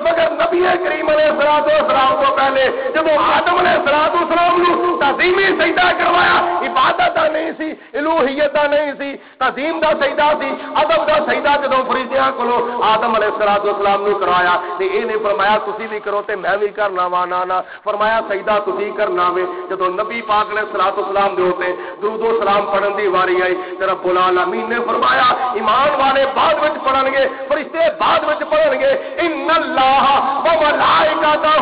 مگر نبی کریم علیہ الصلوۃ والسلام تو پہلے جب آدم علیہ الصلوۃ والسلام نو تعظیمی سجدہ کروایا عبادت دا نہیں سی الوہیت دا نہیں سی تعظیم دا سجدہ سی ادب دا سجدہ جدوں فرشتیاں کولو آدم علیہ الصلوۃ والسلام نو کرایا تے اے نے فرمایا تسی بھی کرو تے میں بھی کرنا وا نا فرمایا سجدہ تسی کرنا وے جدوں نبی پاک علیہ الصلوۃ والسلام دے اوتے درود و سلام پڑھن دی واری آئی تے رب العالمین نے فرمایا ایمان والے بعد وچ پڑھن گے فرشتے بعد وچ پڑھن گے ان اللہ و ملائکتہ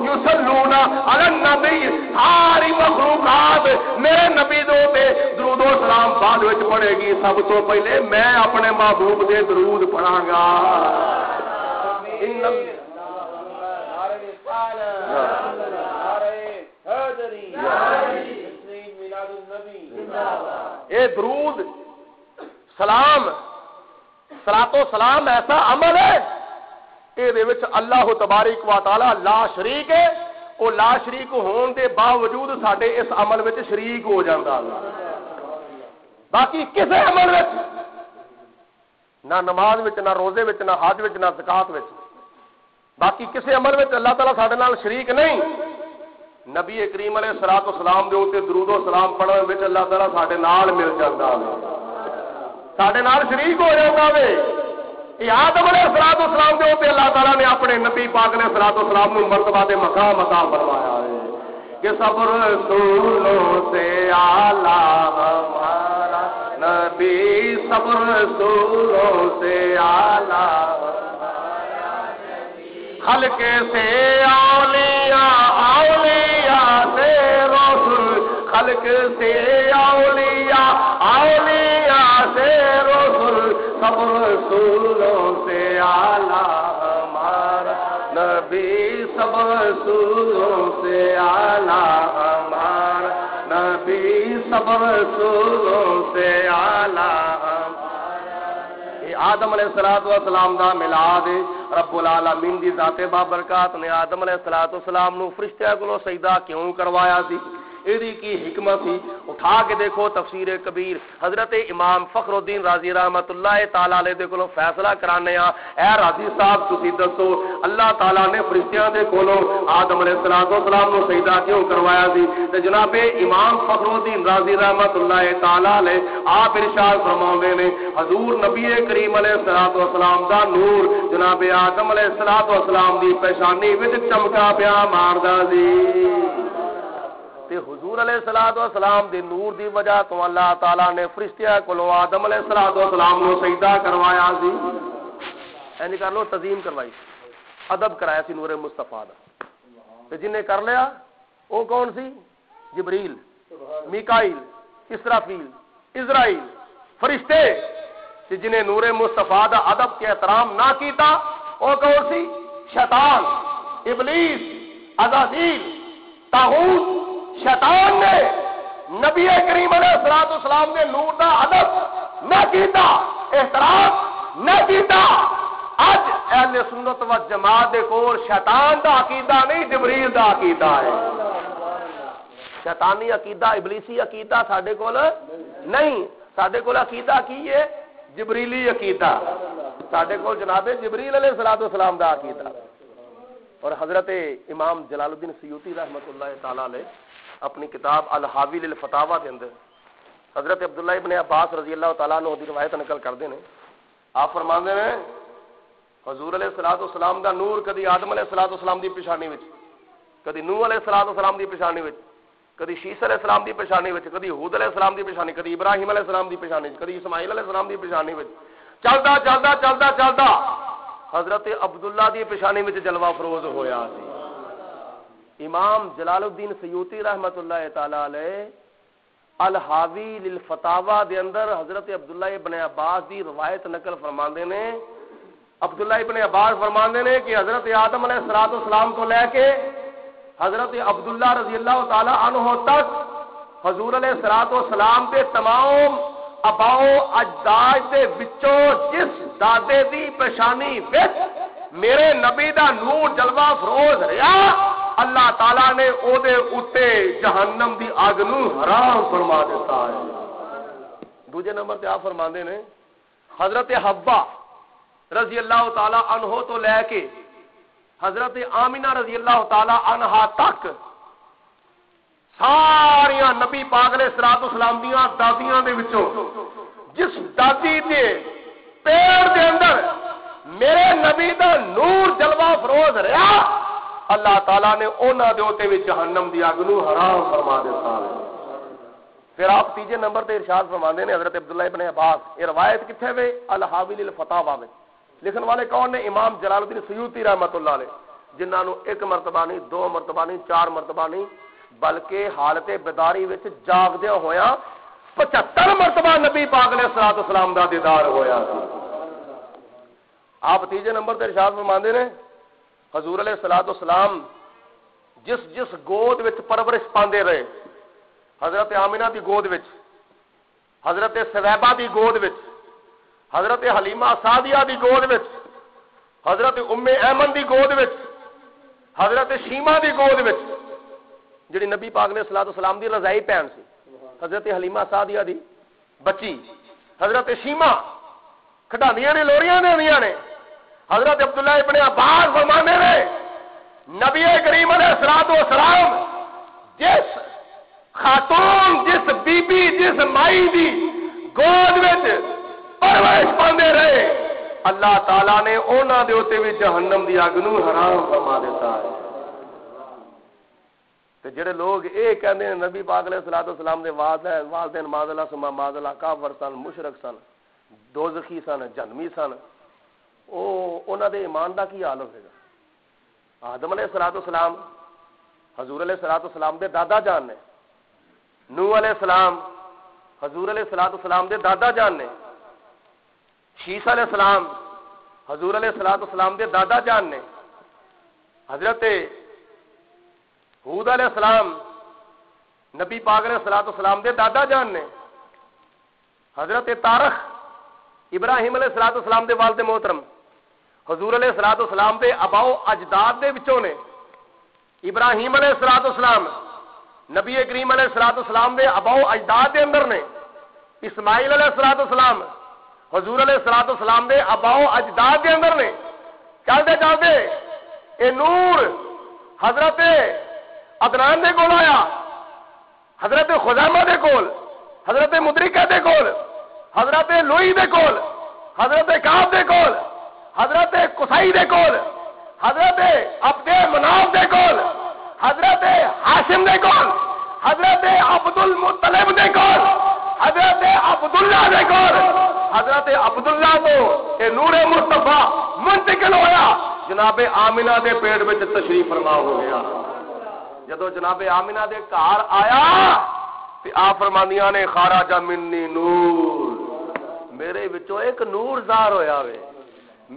یصلون علی النبی ساری مخلوقات میرے نبی دے تے درود و سلام بعد وچ پڑھے گی سب تو پہلے میں اپنے محبوب دے درود پڑھاں گا ان اے درود سلام صلاۃ و سلام ایسا عمل ہے اے دے وچ اللہ تبارک و تعالی لا شریک ہے او لا شریک ہون دے باوجود ساڈے اس عمل وچ شریک ہو جاندا باقی کسے عمل وچ نہ نماز وچ نہ روزے وچ نہ حج وچ نہ زکات وچ باقی کسے عمل وچ اللہ تعالی ساڈے نال شریک نہیں نبی کریم علیہ الصلوۃ والسلام دے اوتے درود و سلام پڑھن وچ اللہ تعالی ساڈے نال مل جاندا ہے ساڈے نال شریک ہو جاندا وے یہ آدم علیہ الصلوۃ والسلام دے اوتے اللہ تعالی نے اپنے نبی پاک علیہ الصلوۃ والسلام نو مرتبہ دے مقام عطا فرمایا ہے کہ سب رسولوں سے اعلی ہمارا نبی سب رسولوں سے اعلی خلق سے اولیاء اولیاء سے رسول خلق سے اولیاء اولیاء سے رسول سب رسولوں سے اعلیٰ ہمارا نبی سب رسولوں سے اعلیٰ ہمارا نبی سب رسولوں سے اعلیٰ آدم علیہ الصلوۃ والسلام دا میلاد رب العالمین دی ذات بابرکات نے آدم علیہ الصلوۃ والسلام نو فرشتیاں کولوں سجدہ کیوں کروایا سی ایدی کی حکمت سی اٹھا کے دیکھو تفسیر کبیر حضرت امام فخر الدین رازی رحمت اللہ تعالی علیہ دے کولوں فیصلہ کرانے اے رازی صاحب تسی دسو اللہ تعالی نے فرشتیاں دے کولوں آدم علیہ الصلوۃ والسلام نو سجدہ کیوں کروایا سی تے جناب امام فخر الدین رازی رحمت اللہ تعالی علیہ آپ ارشاد فرماوندے نے حضور نبی کریم علیہ الصلوۃ والسلام دا نور جناب آدم علیہ الصلوۃ والسلام دی پیشانی وچ چمکا پیا ماردا سی تے حضور علیہ الصلوۃ والسلام دے نور دی وجہ تو اللہ تعالی نے فرشتیاں کولوں آدم علیہ الصلوۃ والسلام نو سجدہ کروایا سی اینی کر لو تعظیم کروائی ادب کرایا سی نور مصطفیٰ دا تے جن نے کر لیا او کون سی جبریل میکائیل اسرافیل اسرائیل فرشتے تے جنہیں نور مصطفیٰ دا ادب کے احترام نہ کیتا او کون سی شیطان ابلیس عزازیل طاغوت شیطان نے نبی کریم علیہ الصلوۃ والسلام نے نور دا ادب نہ کیتا احترام نہ کیتا اج اہل سنت و جماعت دے کول شیطان دا عقیدہ نہیں جبریل دا عقیدہ ہے شیطانی عقیدہ ابلیسی عقیدہ ساڈے کول نہیں ساڈے کول عقیدہ کی ہے جبریلی عقیدہ ساڈے کول جناب جبریل علیہ الصلوۃ والسلام دا عقیدہ اور حضرت امام جلال الدین سیوطی رحمۃ اللہ تعالی علیہ اپنی کتاب الحاوی للفتاوی کے اندر حضرت عبداللہ ابن عباس رضی اللہ تعالیٰ عنہ دی روایت نقل کرتے ہیں آپ فرماندے ہیں حضور علیہ الصلوۃ والسلام دا نور کدی آدم علیہ الصلوۃ والسلام دی پیشانی وچ کدی نوح علیہ الصلوۃ والسلام دی پیشانی وچ کدی شیس علیہ السلام دی پیشانی وچ کدی ہود علیہ السلام دی پیشانی کدی ابراہیم علیہ السلام دی پیشانی وچ کدی اسماعیل علیہ السلام دی پیشانی وچ چلدا چلدا چلدا چلدا حضرت عبداللہ دی پیشانی وچ جلوہ فروز ہویا سی امام جلال الدین سیوطی رحمت اللہ تعالی علیہ الحاوی للفتاوا دے اندر حضرت عبداللہ ابن عباس دی روایت نقل فرماندے نے. عبداللہ ابن عباس فرماندے نے کہ حضرت آدم علیہ الصلوۃ والسلام کو لے کے حضرت عبداللہ رضی اللہ تعالی عنہ تک حضور علیہ الصلوۃ والسلام کے تمام اباؤ اجداد دے وچوں جس دادے دی پیشانی وچ میرے نبی دا نور جلوہ فروز رہیا اللہ تعالی نے او دے اوتے جہنم دی اگ نو حرام فرما دیتا ہے. دوجے نمبر تے آپ فرماندے نے حضرت حوا رضی اللہ تعالی عنہ تو لے کے حضرت آمینہ رضی اللہ تعالی عنہا تک ساریاں نبی پاک علیہ الصلوۃ والسلام دیاں دادیاں دے وچوں جس دادی دے پیر دے اندر میرے نبی دا نور جلوہ فروز رہیا اللہ تعالیٰ نے انہاں دے اوتے وچ جہنم دی اگ نو حرام فرما دیتا ہے. پھر آپ تیجے نمبر تے ارشاد فرماندے نے حضرت عبداللہ ابن عباس. یہ روایت کتھے وے؟ الحاوی للفتاوا میں. لکھن والے کون نے؟ امام جلال الدین سیوطی رحمۃ اللہ علیہ، جنہاں نو ایک مرتبہ نہیں، دو مرتبہ نہیں، چار مرتبہ نہیں، بلکہ حالت بیداری وچ جاگدے ہویا 75 مرتبہ نبی پاک علیہ الصلوۃ والسلام دا دیدار ہویا. آپ تیجے نمبر تے ارشاد فرماندے نے حضور علیہ الصلوۃ والسلام جس جس گود وچ پرورش پاندے رہے، حضرت آمینہ دی گود وچ، حضرت سویبہ دی گود وچ، حضرت حلیمہ سعدیہ دی گود وچ، حضرت ام ایمن دی گود وچ، حضرت شیمہ دی گود وچ جڑی نبی پاک علیہ الصلوۃ والسلام دی رضائی بہن سی، حضرت حلیمہ سعدیہ دی بچی، حضرت شیمہ کھڈاندیاں نے لوریاں دیندیاں نے. حضرت عبداللہ ابن عباس فرمانے نے نبی کریم علیہ الصلوۃ والسلام جس خاتون جس بی بی جس مائی دی گود وچ پرورش پاندے رہے اللہ تعالیٰ نے انہاں دے اوتے وی جہنم دی اگ نو حرام فرما دیتا ہے. تے جڑے لوگ اے کہندے نے نبی پاک علیہ الصلوۃ والسلام دے والدین معاذ اللہ ثم معاذ اللہ کافر سن، مشرک سن، دوزخی سن، جہنمی سن، او انہاں دے ایمان دا کی حال ہوے گا؟ آدم علیہ الصلوۃ والسلام حضور علیہ الصلوۃ والسلام دے دادا جان نے، نوح علیہ السلام حضور علیہ الصلوۃ والسلام دے دادا جان نے، شیس علیہ السلام حضور علیہ الصلوۃ والسلام دے دادا جان نے، حضرت ہود علیہ السلام نبی پاک علیہ الصلوۃ والسلام دے دادا جان نے، حضرت طارق ابراہیم علیہ الصلوۃ والسلام دے والد محترم حضور علیہ الصلوۃ والسلام دے اباؤ اجداد دے وچوں نے. ابراہیم علیہ الصلوۃ والسلام نبی کریم علیہ الصلوۃ والسلام دے اباؤ اجداد دے اندر نے. اسماعیل علیہ الصلوۃ والسلام حضور علیہ الصلوۃ والسلام دے اباؤ اجداد دے اندر نے. چلتے چلتے اے نور حضرت عدنان دے کول آیا، حضرت خزیمہ دے کول، حضرت مدرکہ دے کول، حضرت لوئی دے کول، حضرت کعب دے کول، حضرت قصی دے کول، حضرت عبد مناف دے کول، حضرت ہاشم دے کول، حضرت عبد المطلب دے کول، حضرت عبداللہ دے کول. حضرت عبداللہ تو اے نور مصطفیٰ منتقل ہویا جناب آمینہ دے پیٹ وچ تشریف فرما ہو گیا. جدو جناب آمینہ دے گھر آیا تے آپ فرماندیاں نے خارج منی نور، میرے وچوں ایک نور ظاہر ہویا وے،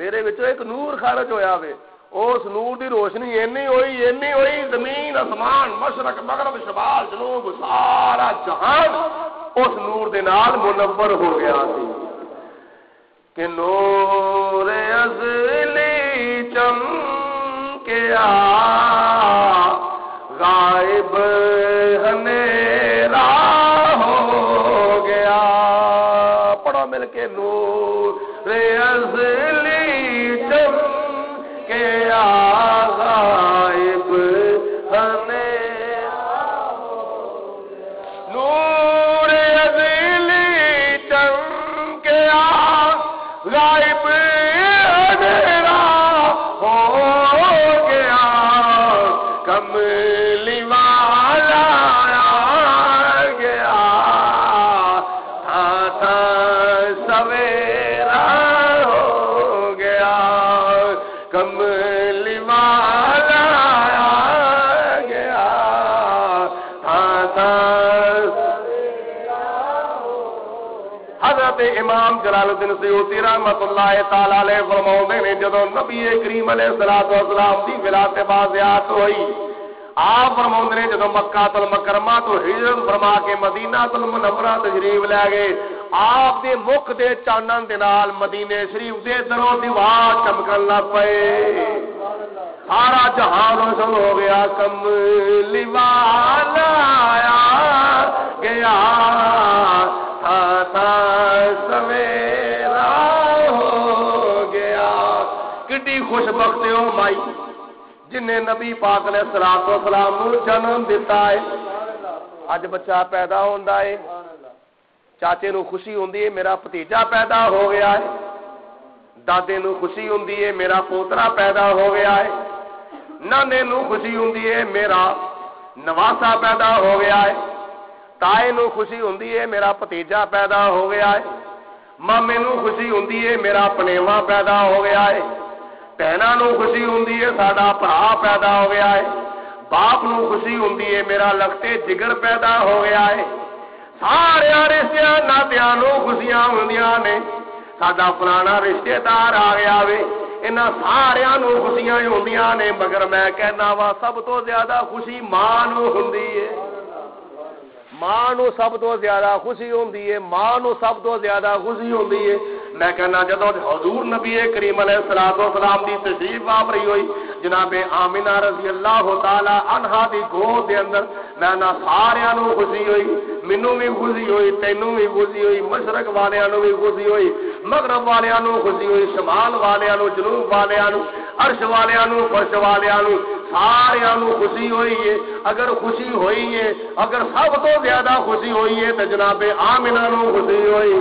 میرے وچوں ایک نور خارج ہویا وے. اس نور دی روشنی اینی ہوئی زمین آسمان مشرق مغرب شمال جنوب سارا جہان اس نور دے نال منور ہو گیا سی کہ نور ازلی چمکیا غائب ہنیرا ہو گیا. پڑھو مل کے نور ازلی چمکیا غائب ہنیرا ہو گیا. نور ازلی چمکیا غائب ہنیرا ہو گیا. کملی والا آ گیا تھا سویرا ہو گیا. کملی والا آ گیا تھا حضرت امام جلال الدین سیوطی رحمت اللہ تعالی علیہ فرماؤندے نے جدوں نبی کریم علیہ الصلوۃ والسلام دی ولادت بازیات ہوئی آپ فرماؤندے نے جدوں مکہ المکرمہ تو ہجرت فرما کے مدینہ المنورہ تشریف لے گئے آپ دے مکھ دے چانن دے نال مدینے شریف دے دروں دیوار چمکن لگ پئے سارا جہان روشن ہو گیا کملی والا آیا گیا تھا سویرا ہو گیا کڈی خوش بخت ہو مائی جن نے نبی پاک علیہ الصلوۃ والسلام نو جنم دیتا ہے اج بچہ پیدا ہوندا ہے چاچے نو خوشی ہوندی ہے میرا بھتیجا پیدا ہو گیا ہے دادے نو خوشی ہوندی ہے میرا پوترا پیدا ہو گیا ہے نانے نو خوشی ہوندی ہے میرا نواسا پیدا ہو گیا ہے تائے نو خوشی ہوندی ہے میرا بھتیجا پیدا ہو گیا ہے مامے نو خوشی ہوندی ہے میرا پنیواں پیدا ہو گیا ہے بہناں نو خوشی ہوندی ہے ساڈا بھرا پیدا ہو گیا ہے باپ نو خوشی ہوندی ہے میرا لگتے جگر پیدا ہو گیا ہے سارے رشتہ ناتیاں نو خوشیاں ہوندیاں نے ساڈا فلانا رشتے دار آ گیا وے انہاں ساریاں نو خوشیاں ہوندیاں نے مگر میں کہنا وا سب تو زیادہ خوشی ماں نو ہوندی ہے ماں نو سب تو زیادہ خوشی ہوندی ہے ماں نو سب تو زیادہ خوشی ہوندی ہے میں کہنا جدوں حضور نبی کریم علیہ الصلوۃ والسلام دی تشریف آوری ہوئی جناب آمنہ رضی اللہ تعالی عنہا دی گود دے اندر میں نہ ساریاں نو خوشی ہوئی مینوں بھی خوشی ہوئی تینوں بھی خوشی ہوئی مشرق والیاں نو بھی خوشی ہوئی مغرب والیاں نو خوشی ہوئی شمال والیاں نو جنوب والیاں نو عرش والیاں نو فرش والیاں نو ساریاں نو خوشی ہوئی ہے اگر خوشی ہوئی ہے اگر سب تو زیادہ خوشی ہوئی ہے تو جناب آمنہ نو خوشی ہوئی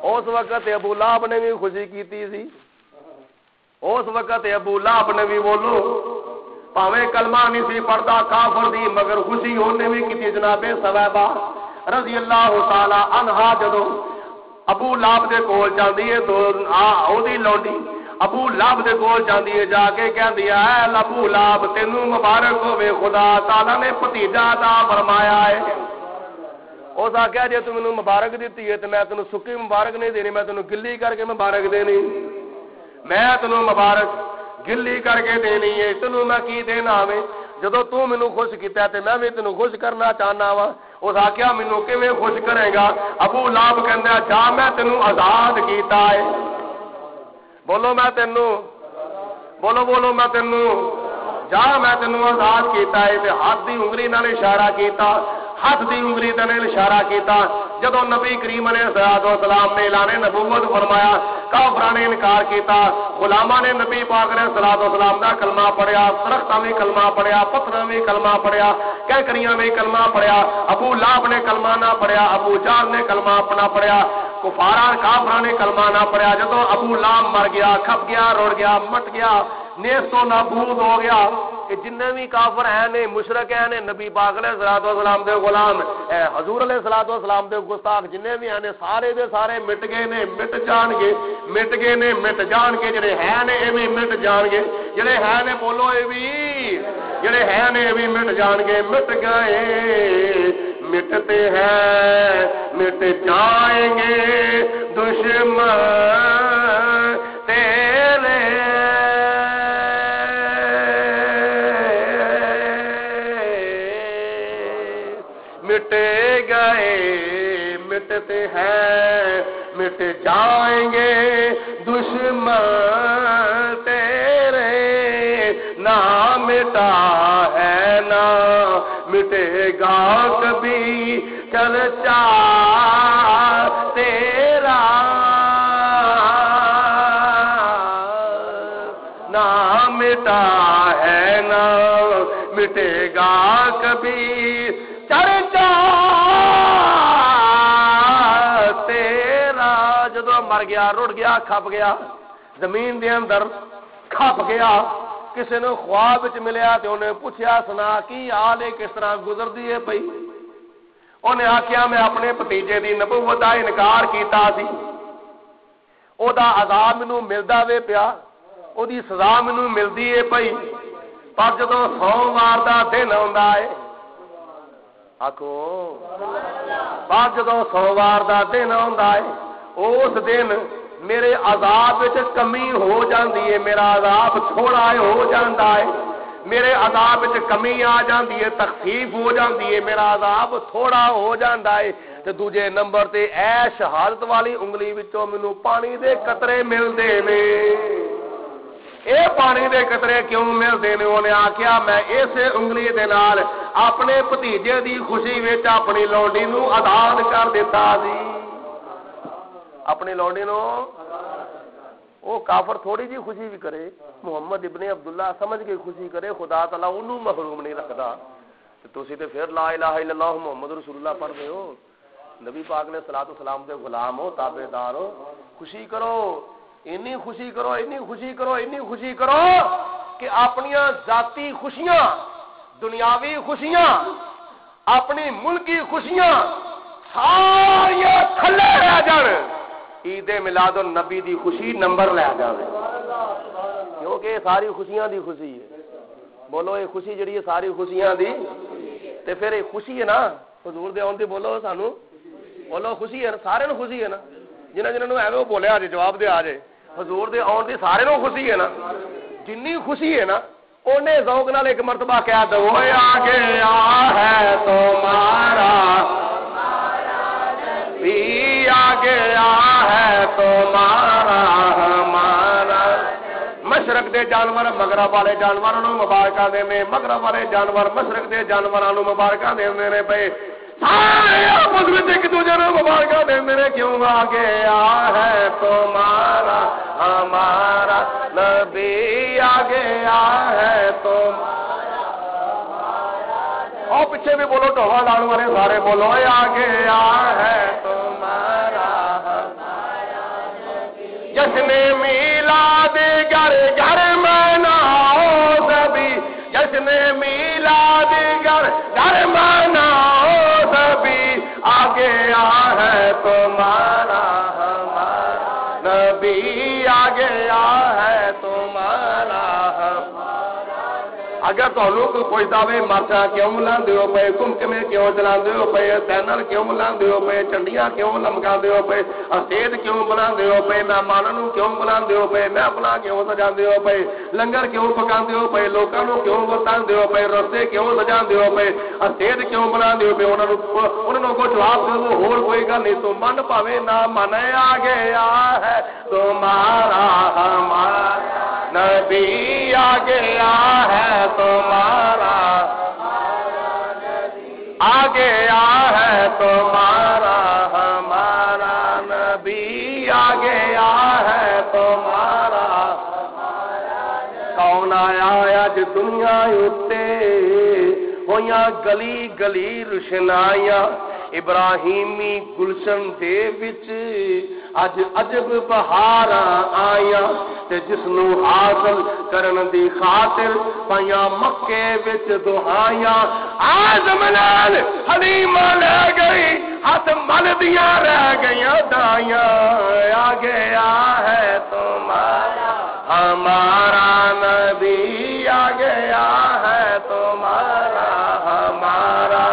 اس وقت ابو لہب نے بھی خوشی کیتی سی اس وقت ابو لہب نے بھی بولو پاویں کلمہ نہیں سی پڑھتا کافر دی مگر خوشی ہونے بھی کیتی جناب سویبہ رضی اللہ تعالی عنہا جدوں ابو لہب دے کول جاندی ہے تو اودی لونڈی ابو لہب دے کول جاندی ہے جا کے کہندی ہے اے ابو لہب تینوں مبارک ہوے خدا تعالی نے بھتیجا عطا فرمایا ہے اس آخیا جی تم مینوں مبارک دیتی ہے تو میں تینوں سکی مبارک نہیں دینی میں تینوں گلی کر کے مبارک دینی میں تینوں مبارک گلی کر کے دینی ہے تینوں میں کی دینا وے جدو تو مینوں خوش کیتا تے میں بھی تینوں خوش کرنا چاہنا وا اس آخیا مینوں کیویں خوش کرے گا ابو لہب کہندا جا میں تینوں آزاد کیتا ہے بولو میں تینوں بولو میں تینوں جا میں تینوں آزاد کیتا ہے تے ہاتھ دی انگلی نال اشارہ کیتا ہاتھ دی انگلی دے نال اشارہ کیتا جدوں نبی کریم علیہ الصلوۃ والسلام نے اعلان نبوت فرمایا کافراں نے انکار کیتا غلاماں نے نبی پاک علیہ الصلوۃ والسلام دا کلمہ پڑھیا درختاں بھی کلمہ پڑھیا پتھراں بھی کلمہ پڑھیا کینکریاں بھی کلمہ پڑھیا ابو لہب نے کلمہ نہ پڑھیا ابو جہل نے کلمہ اپنا پڑھیا کفاراں کافراں نے کلمہ نہ پڑھیا جدوں ابو لہب مر گیا کھپ گیا روڑ گیا مٹ گیا نیست و نابود ہو گیا کہ جننے بھی کافر ہیں نے مشرک ہیں نے نبی پاک علیہ الصلوۃ والسلام دے غلام حضور علیہ الصلوۃ والسلام دے گستاخ جننے بھی ہیں نے سارے دے سارے مٹ گئے نے مٹ جان گے جڑے ہیں نے ایویں مٹ جان گے جڑے ہیں نے بولو ایویں جڑے ہیں نے ایویں مٹ جان گے مٹ گئے مٹتے ہیں مٹ جائیں گے دشمن تیرے مٹے گئے مٹتے ہیں مٹ جائیں گے دشمن تیرے نہ مٹا ہے نہ مٹے گا کبھی چرچا تیرا نہ مٹا ہے نہ مٹے گا کبھی چرچا تیرا جدو مر گیا رڑ گیا کھپ گیا زمین دے اندر کھپ گیا کسی نے خواب وچ ملیا تے انہیں پوچھیا سنا کی حال ہے کس طرح گزردی ہے پئی انہیں آخیا میں اپنے بھتیجے دی نبوت دا انکار کیتا سی او دا عذاب مینوں ملدا وے پیا او دی سزا مینوں ملدی ہے پئی پر جدوں سوموار دا دن ہوندا ہے آکھو بعد جدوں سوموار دا دن آندا ہے اس دن میرے عذاب وچ کمی ہو جاندی ہے، میرا عذاب تھوڑا ہو جاندا ہے، میرے عذاب وچ کمی آ جاندی ہے، تخفیف ہو جاندی ہے، میرا عذاب تھوڑا ہو جاندا ہے تے دوجے نمبر تے ایش حالت والی انگلی وچوں مینوں پانی دے قطرے ملدے نے۔ اے پانی دے قطرے کیوں ملدے نے؟ انہیں آکھیا میں اس انگلی دے نال اپنے بھتیجے دی خوشی وچ اپنی لونڈی نوں آزاد کر دیتا سی۔ اپنی لونڈی نوں او کافر تھوڑی جی خوشی بھی کرے، محمد ابن عبداللہ سمجھ کے خوشی کرے، خدا تعالیٰ انہوں محروم نہیں رکھدا۔ تسی تے پھر لا الہ الا اللہ محمد رسول اللہ پڑھ رہے ہو، نبی پاک علیہ الصلوۃ والسلام دے غلام ہو، تابع دار ہو، خوشی کرو، اینی خوشی کرو، اینی خوشی کرو، اینی خوشی کرو کہ اپنیاں ذاتی خوشیاں، دنیاوی خوشیاں، اپنی ملکی خوشیاں ساریاں تھلے رہ جان، عید میلاد النبی دی خوشی نمبر لے جاوے، کیونکہ یہ ساری خوشیاں دی خوشی ہے۔ بولو یہ خوشی جڑی ہے ساری خوشیاں دی، تے پھر یہ خوشی ہے نا حضور دے آن دی، بولو سانو بولو خوشی ہے نا، سارے نو خوشی ہے نا، جنہوں ایویں وہ بولے آ جائے جواب دے آ جائے، حضور دے آن دی سارے نو خوشی ہے نا، جنی خوشی ہے نا انہیں ذوق نال ایک مرتبہ کہہ دو آ گیا ہے تمہارا بھی، آ گیا ہے تمہارا ہمارا۔ مشرق دے جانور مغرب والے جانوروں نو مبارکاں دینے، مغرب والے جانور مشرق دے جانوراں نو مبارکاں دیندے نے پے، سارے آپس وچ ایک دوجے نو مبارکاں دیندے نے، کیوں آ گیا ہے تمہارا ہمارا نبی، آ گیا ہے تمہارا ہمارا۔ اور پیچھے بھی بولو ٹوہا لاؤ والے سارے بولو آ گیا ہے تمہارا ہمارا نبی، جشن میلاد گھر گھر مناؤ سبھی، جشن میلاد گھر گھر مناؤ سبھی، آ گیا ہے تمہارا ہمارا نبی، آ گیا ہے تمہارا ہمارا۔ اگر تمہیں کوئی پوچھتا وے مرچا کیوں ملاندے ہو پے، کمکمے کیوں چلاندے ہو پے، سینر کیوں ملاندے ہو پے، چنڈیاں کیوں لمکاندے ہو پے، اسٹیج کیوں بناندے ہو پے، مہماناں نوں کیوں بلاندے ہو پے، محفلاں کیوں سجاندے ہو پے، لنگر کیوں پکاندے ہو پے، لوکاں نوں کیوں ورتاندے ہو پے، رستے کیوں سجاندے ہو پے، اسٹیج کیوں بناندے ہو پے، انہاں نوں کو جواب دے ہور کوئی گل نہیں، تو من پاوے نہ من، آ گیا ہے تمہارا ہمارا نبی، آ گیا ہے تمہارا، آ گیا ہے تمہارا ہمارا نبی، آ گیا ہے تمہارا۔ کون آیا اج دنیا اتے ہویاں گلی گلی روشنائیاں، ابراہیمی گلشن دے وچ اج عجب بہاراں آئیاں، تے جس نو حاصل کرن دی خاطر پائیاں مکے وچ دعائیاں، آزم نال حلیمہ لے گئی ہاتھ مل دیاں رہ گئیاں دائیاں، آ گیا ہے تمہارا ہمارا نبی، آ گیا ہے تمہارا ہمارا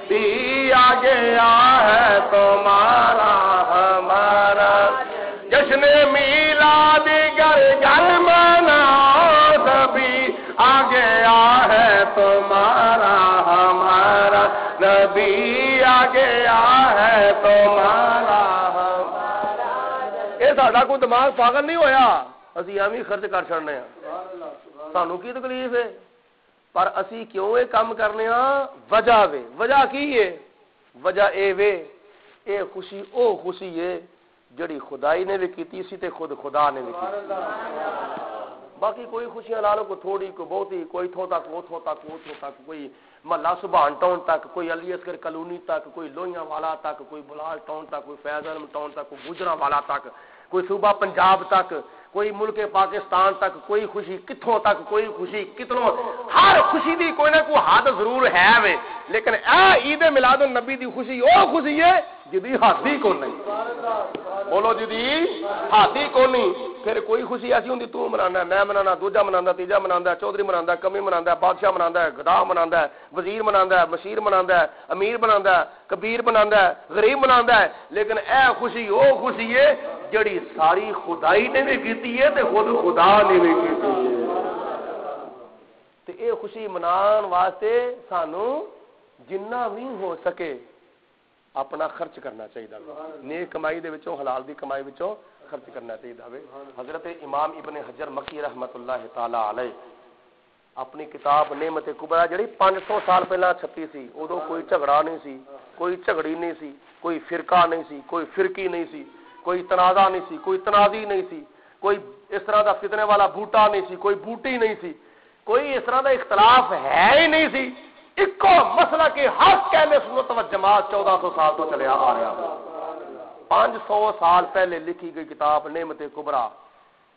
نبی، آ گیا ہے تمہارا ہمارا۔ جشن میلاد گھر گھر مناؤ سبھی، آ گیا ہے تمہارا ہمارا نبی، آ گیا ہے تمہارا ہمارا۔ یہ ساڈا کوئی دماغ پاگل نہیں ہویا، اسی ایویں خرچ کر چھڑنے ہیں، سانو کی تکلیف ہے، پر اسی کیوں یہ کام کرنے ہاں؟ وجہ وے، وجہ کی ہے؟ وجہ اے وے، اے خوشی او خوشی ہے جڑی خدائی نے بھی کیتی سی تے خود خدا نے بھی کیتی۔ باقی کوئی خوشیاں لا لو، کوئی تھوڑی کوئی بہتی، کوئی تھو تک وہ تھو تک وہ تھو تک، کوئی محلہ سبحان ٹاؤن تک، کوئی علی اصغر کالونی تک، کوئی لوہیاں والا تک، کوئی بلال ٹاؤن تک، کوئی فیض علم ٹاؤن تک، کوئی گجراں والا تک، کوئی صوبہ پنجاب تک، کوئی ملک پاکستان تک، کوئی خوشی کتھوں تک، کوئی خوشی کتنوں، ہر خوشی دی کوئی نہ کوئی حد ضرور ہے وے، لیکن اے عید میلاد النبی دی خوشی او خوشی ہے جدی ہاتھی کو نہیں، بولو جدی ہاتھی کو نہیں. پھر کوئی خوشی ایسی ہوندی تو منانا، میں منانا، دوجا منانا، تیجا منانا، چودھری منانا، کمی منانا، بادشاہ منانا، گدا منانا، وزیر منانا، مشیر منانا، امیر منانا، کبیر منانا، غریب منانا. لیکن اے خوشی او خوشی ہے جڑی ساری خدائی نے بھی کیتی ہے تے خود خدا نے بھی کیتی ہے. تے اے خوشی منان واسطے سانو جنہ بھی ہو سکے اپنا خرچ کرنا چاہیے، نیک کمائی دے وچوں، حلال دی کمائی وچوں خرچ کرنا چاہیے. حضرت امام ابن حجر مکی رحمت اللہ تعالی علیہ اپنی کتاب نعمت کبریٰ جڑی 500 سال پہلا چھپی سی، ادو کوئی جھگڑا نہیں سی، کوئی جھگڑی نہیں سی، کوئی فرقہ نہیں سی، کوئی فرقی نہیں سی، کوئی تنازع نہیں سی، کوئی تنازی نہیں سی، کوئی اس طرح دا فتنے والا بوٹا نہیں سی، کوئی بوٹی نہیں سی، کوئی اس طرح دا اختلاف ہے ہی نہیں سی. اکو مسئلہ کے حق اہل سنت و جماعت 1400 سال تو چلے آ رہا ہے. 500 سال پہلے لکھی گئی کتاب نعمت کبریٰ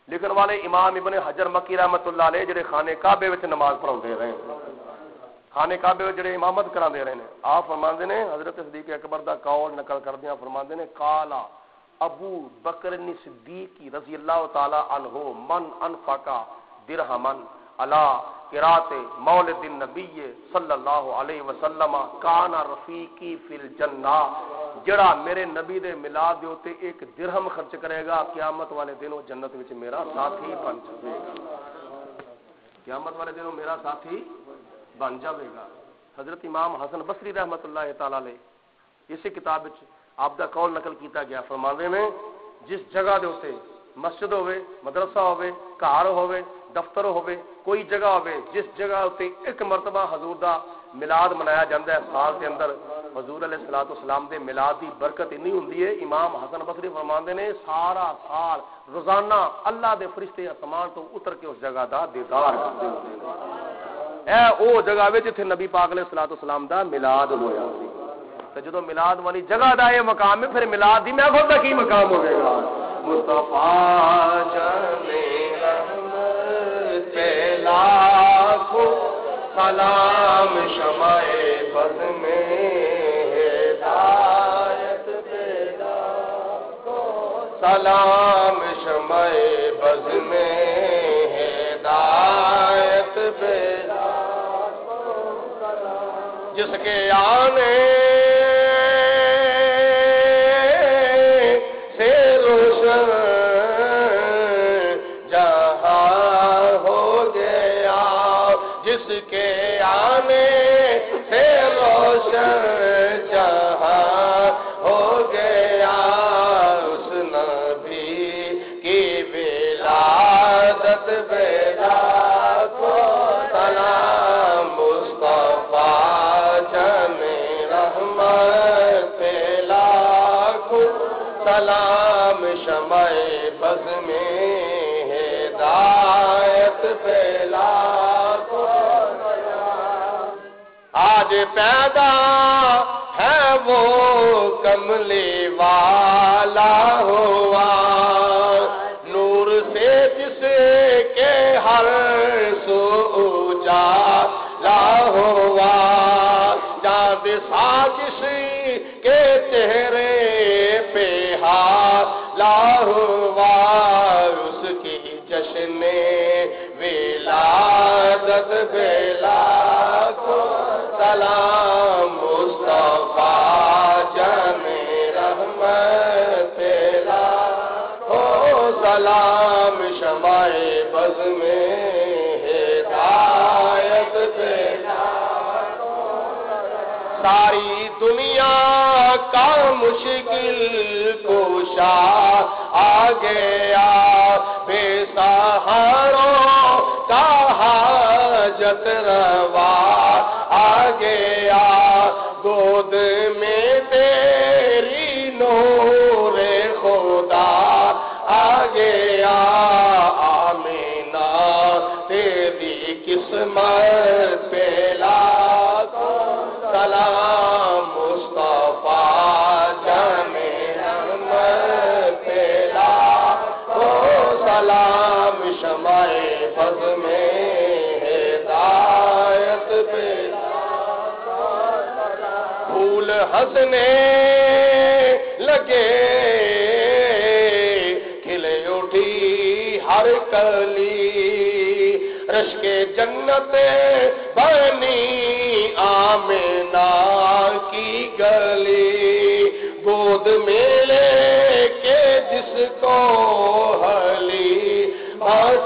لکھن والے امام ابن حجر مکی رحمت اللہ علیہ جڑے خانہ کعبے وچ نماز پڑھاؤندے رہے، خانہ کعبے وچ جڑے امامت کراندے رہے نے. آپ فرماندے نے حضرت صدیق اکبر دا قول نقل کردیاں فرماندے نے قالا ابو بکر صدیق رضی اللہ تعالی عنہ من انفقا درہمن علی قرات مولد النبی صلی اللہ علیہ وسلم کان رفیقی فی الجنہ، جڑا میرے نبی دے میلاد دے اوتے ایک درہم خرچ کرے گا قیامت والے دن وہ جنت وچ میرا ساتھی بن جائے گا، قیامت والے دن میرا ساتھی بن جائے گا. حضرت امام حسن بصری رحمت اللہ تعالی علیہ اسی کتاب وچ آپ دا قول نقل کیتا گیا، فرماندے نے جس جگہ دے اوتے مسجد ہوے، مدرسہ ہوے، گھر ہوے، دفتر ہوے، کوئی جگہ ہوے جس جگہ تے ایک مرتبہ حضور دا میلاد منایا جاندا ہے سال دے اندر، حضور علیہ الصلوۃ والسلام دے میلاد دی برکت اتنی ہوندی ہے. امام حسن بصری فرماندے نے سارا سال روزانہ اللہ دے فرشتے آسمان تو اتر کے اس جگہ دا دیدار کرتے ہوندے نے. اے او جگہ وچ جتھے نبی پاک علیہ الصلوۃ والسلام دا میلاد ہویا سی. تے جدوں میلاد والی جگہ دا یہ مقام ہے پھر میلاد دی محفل دا کی مقام ہوے گا. مصطفیٰ جانے رحمت پہ لاکھوں سلام شمع بز میں ہدایت پیدا کو، سلام شمع بز میں ہدایت پیدا کو، جس کے آنے جہاں ہو گیا، اس نبی کی ولادت بیدا کو، سلام مصطفیٰ جن رحمت پہ لاکھوں سلام شمع بز میں ہدایت پہ لاکھوں. آج پیدا ہے وہ کملی والا ہوا، نور سے جس کے ہر سو اجالا ہوا، چاند سا جس کے چہرے پہ حالا ہوا، اس کی جشن ولادت بیلا کو، سلام مصطفیٰ جن رحمت پیدا ہو، سلام شمع بز میں ہدایت پیدا ہو. ساری دنیا کا مشکل کشا آ گیا، بے سہاروں کا حاجت روا آ گیا، گود میں تیری نور خدا آ گیا، آمینہ تیری قسمت پہ لاکھوں سلام مصطفیٰ جن رحمت پہ لاکھوں سلام شمع بز میں ہدایت پہ ہنسنے لگے کھلے اٹھی ہر کلی رشک جنت بنی آمنہ کی گلی گود میں لے کے جس کو ہلی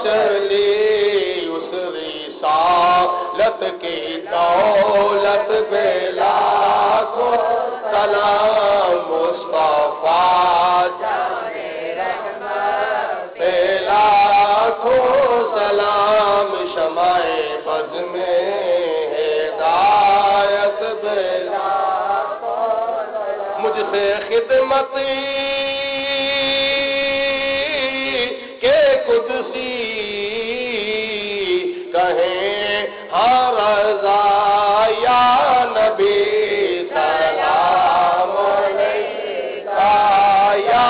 چلی اس رسالت کی دولت بے لاکھوں سلام مصطفیٰ بے لاکھوں سلام شمع بز میں ہدایت بے لاکھوں مجھ سے خدمت کے قدسی کہیں ہاں رضا یا نبی سلام علیکہ یا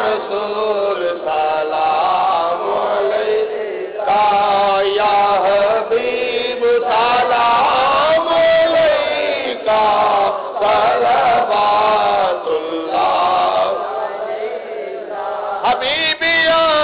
رسول سلام علیکہ یا حبیب سلام علیکہ صلوات اللہ حبیب یا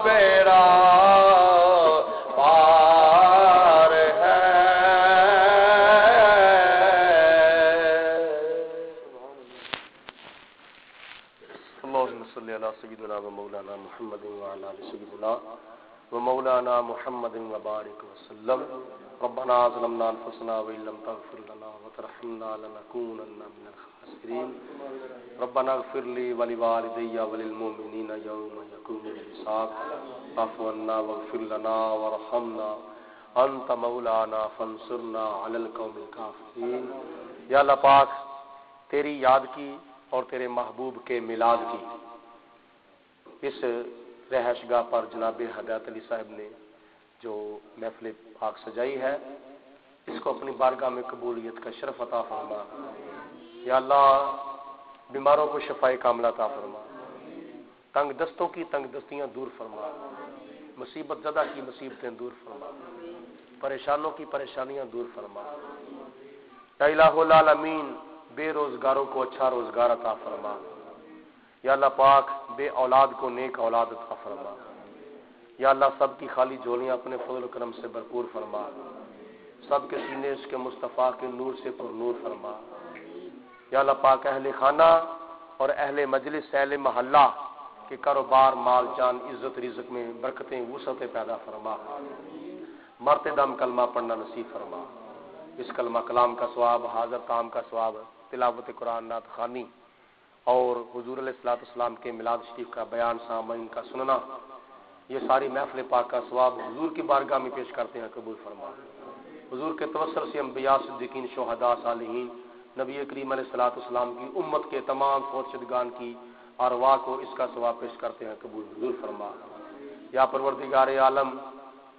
بیڑا پار ہے اللہم صلی علی سیدنا و مولانا محمد وعلی آل سیدنا و مولانا محمد وبارک وسلم ربنا ظلمنا انفسنا وان لم تغفر لنا وترحمنا لنكونن من الخاسرین ربنا اغفر لي ولوالدي وللمؤمنين يوم يقوم الحساب واعف عنا واغفر لنا وارحمنا انت مولانا فانصرنا على القوم الكافرين یا اللہ پاک تیری یاد کی اور تیرے محبوب کے میلاد کی اس رہائش گاہ پر جناب ہدایت علی صاحب نے جو محفل پاک سجائی ہے اس کو اپنی بارگاہ میں قبولیت کا شرف عطا فرما یا اللہ بیماروں کو شفاء کاملہ عطا فرما تنگ دستوں کی تنگ دستیاں دور فرما مصیبت زدہ کی مصیبتیں دور فرما پریشانوں کی پریشانیاں دور فرما یا الہ العالمین بے روزگاروں کو اچھا روزگار عطا فرما یا اللہ پاک بے اولاد کو نیک اولاد عطا فرما یا اللہ سب کی خالی جھولیاں اپنے فضل و کرم سے بھرپور فرما سب کے سینے اس کے مصطفیٰ کے نور سے پر نور فرما یا اللہ پاک اہل خانہ اور اہل مجلس اہل محلہ کے کاروبار مال جان عزت رزق میں برکتیں وسعتیں پیدا فرما مرتے دم کلمہ پڑھنا نصیب فرما اس کلمہ کلام کا ثواب حاضر کام کا ثواب تلاوت قرآن نعت خوانی اور حضور علیہ الصلوۃ والسلام کے میلاد شریف کا بیان سامعین کا سننا یہ ساری محفل پاک کا ثواب حضور کی بارگاہ میں پیش کرتے ہیں، قبول فرما۔ حضور کے توسل سے انبیاء، صدیقین، شہداء، صالحین، نبی کریم علیہ الصلوۃ والسلام کی امت کے تمام فوت شدگان کی ارواح کو اس کا ثواب پیش کرتے ہیں، قبول حضور فرما۔ یا پروردگار عالم،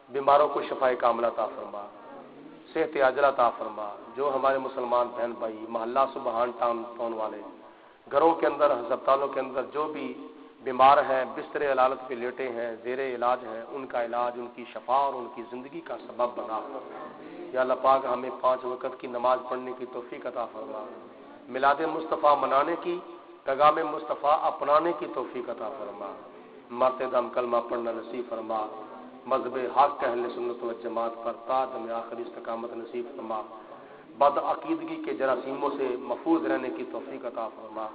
بیماروں کو شفائے کاملہ عطا فرما، صحت عاجلہ عطا فرما۔ جو ہمارے مسلمان بہن بھائی محلہ سبحان ٹاؤن والے گھروں کے اندر، ہسپتالوں کے اندر جو بھی بیمار ہیں، بستر علالت پہ لیٹے ہیں، زیر علاج ہیں، ان کا علاج، ان کی شفا اور ان کی زندگی کا سبب بنا۔ یا اللہ پاک ہمیں 5 وقت کی نماز پڑھنے کی توفیق عطا فرما، میلاد مصطفیٰ منانے کی، پیغام مصطفیٰ اپنانے کی توفیق عطا فرما، مرتے دم کلمہ پڑھنا نصیب فرما، مذہب حق اہل سنت و جماعت پر تا دم آخر استقامت نصیب فرما، بد عقیدگی کے جراثیموں سے محفوظ رہنے کی توفیق عطا فرما،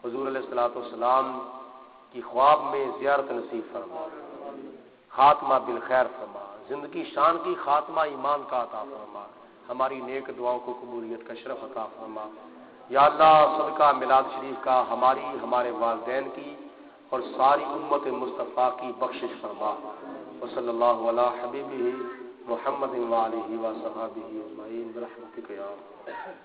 حضور علیہ الصلوۃ والسلام کی خواب میں زیارت نصیب فرما، خاتمہ بالخیر فرما، زندگی شان کی، خاتمہ ایمان کا عطا فرما، ہماری نیک دعاؤں کو قبولیت کا شرف عطا فرما۔ یا اللہ صدقہ میلاد شریف کا ہماری، ہمارے والدین کی اور ساری امت مصطفیٰ کی بخشش فرما۔ وصلی اللہ علی حبیبہ محمد وآلہ وصحبہ اجمعین برحمتک یا ارحم۔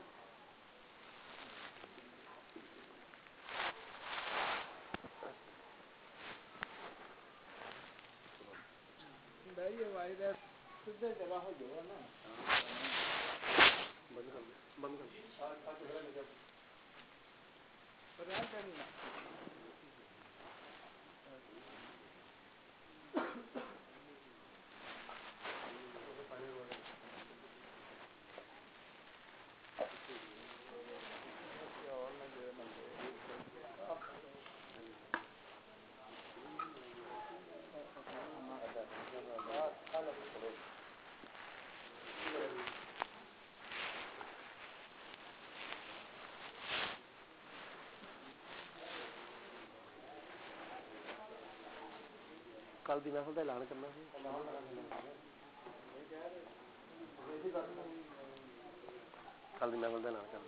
کل دی محفل کا اعلان کرنا سی، کل دی محفل کا اعلان کرنا،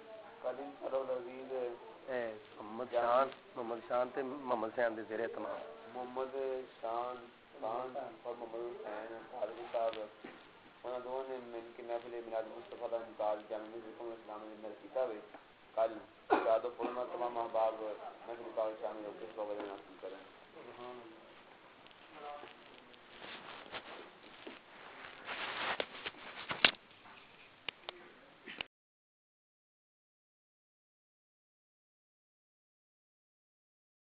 محمد شان تے محمد حسین دے زیر اہتمام، محمد شان خان اور محمد حسین قادری صاحب انہاں دونوں نے مل کے محفل میلاد مصطفیٰ دا انعقاد جامع مسجد اسلام میں کیتا ہوئے۔ کل شاد و پورنا تمام احباب محفل پاک شامل ہو کے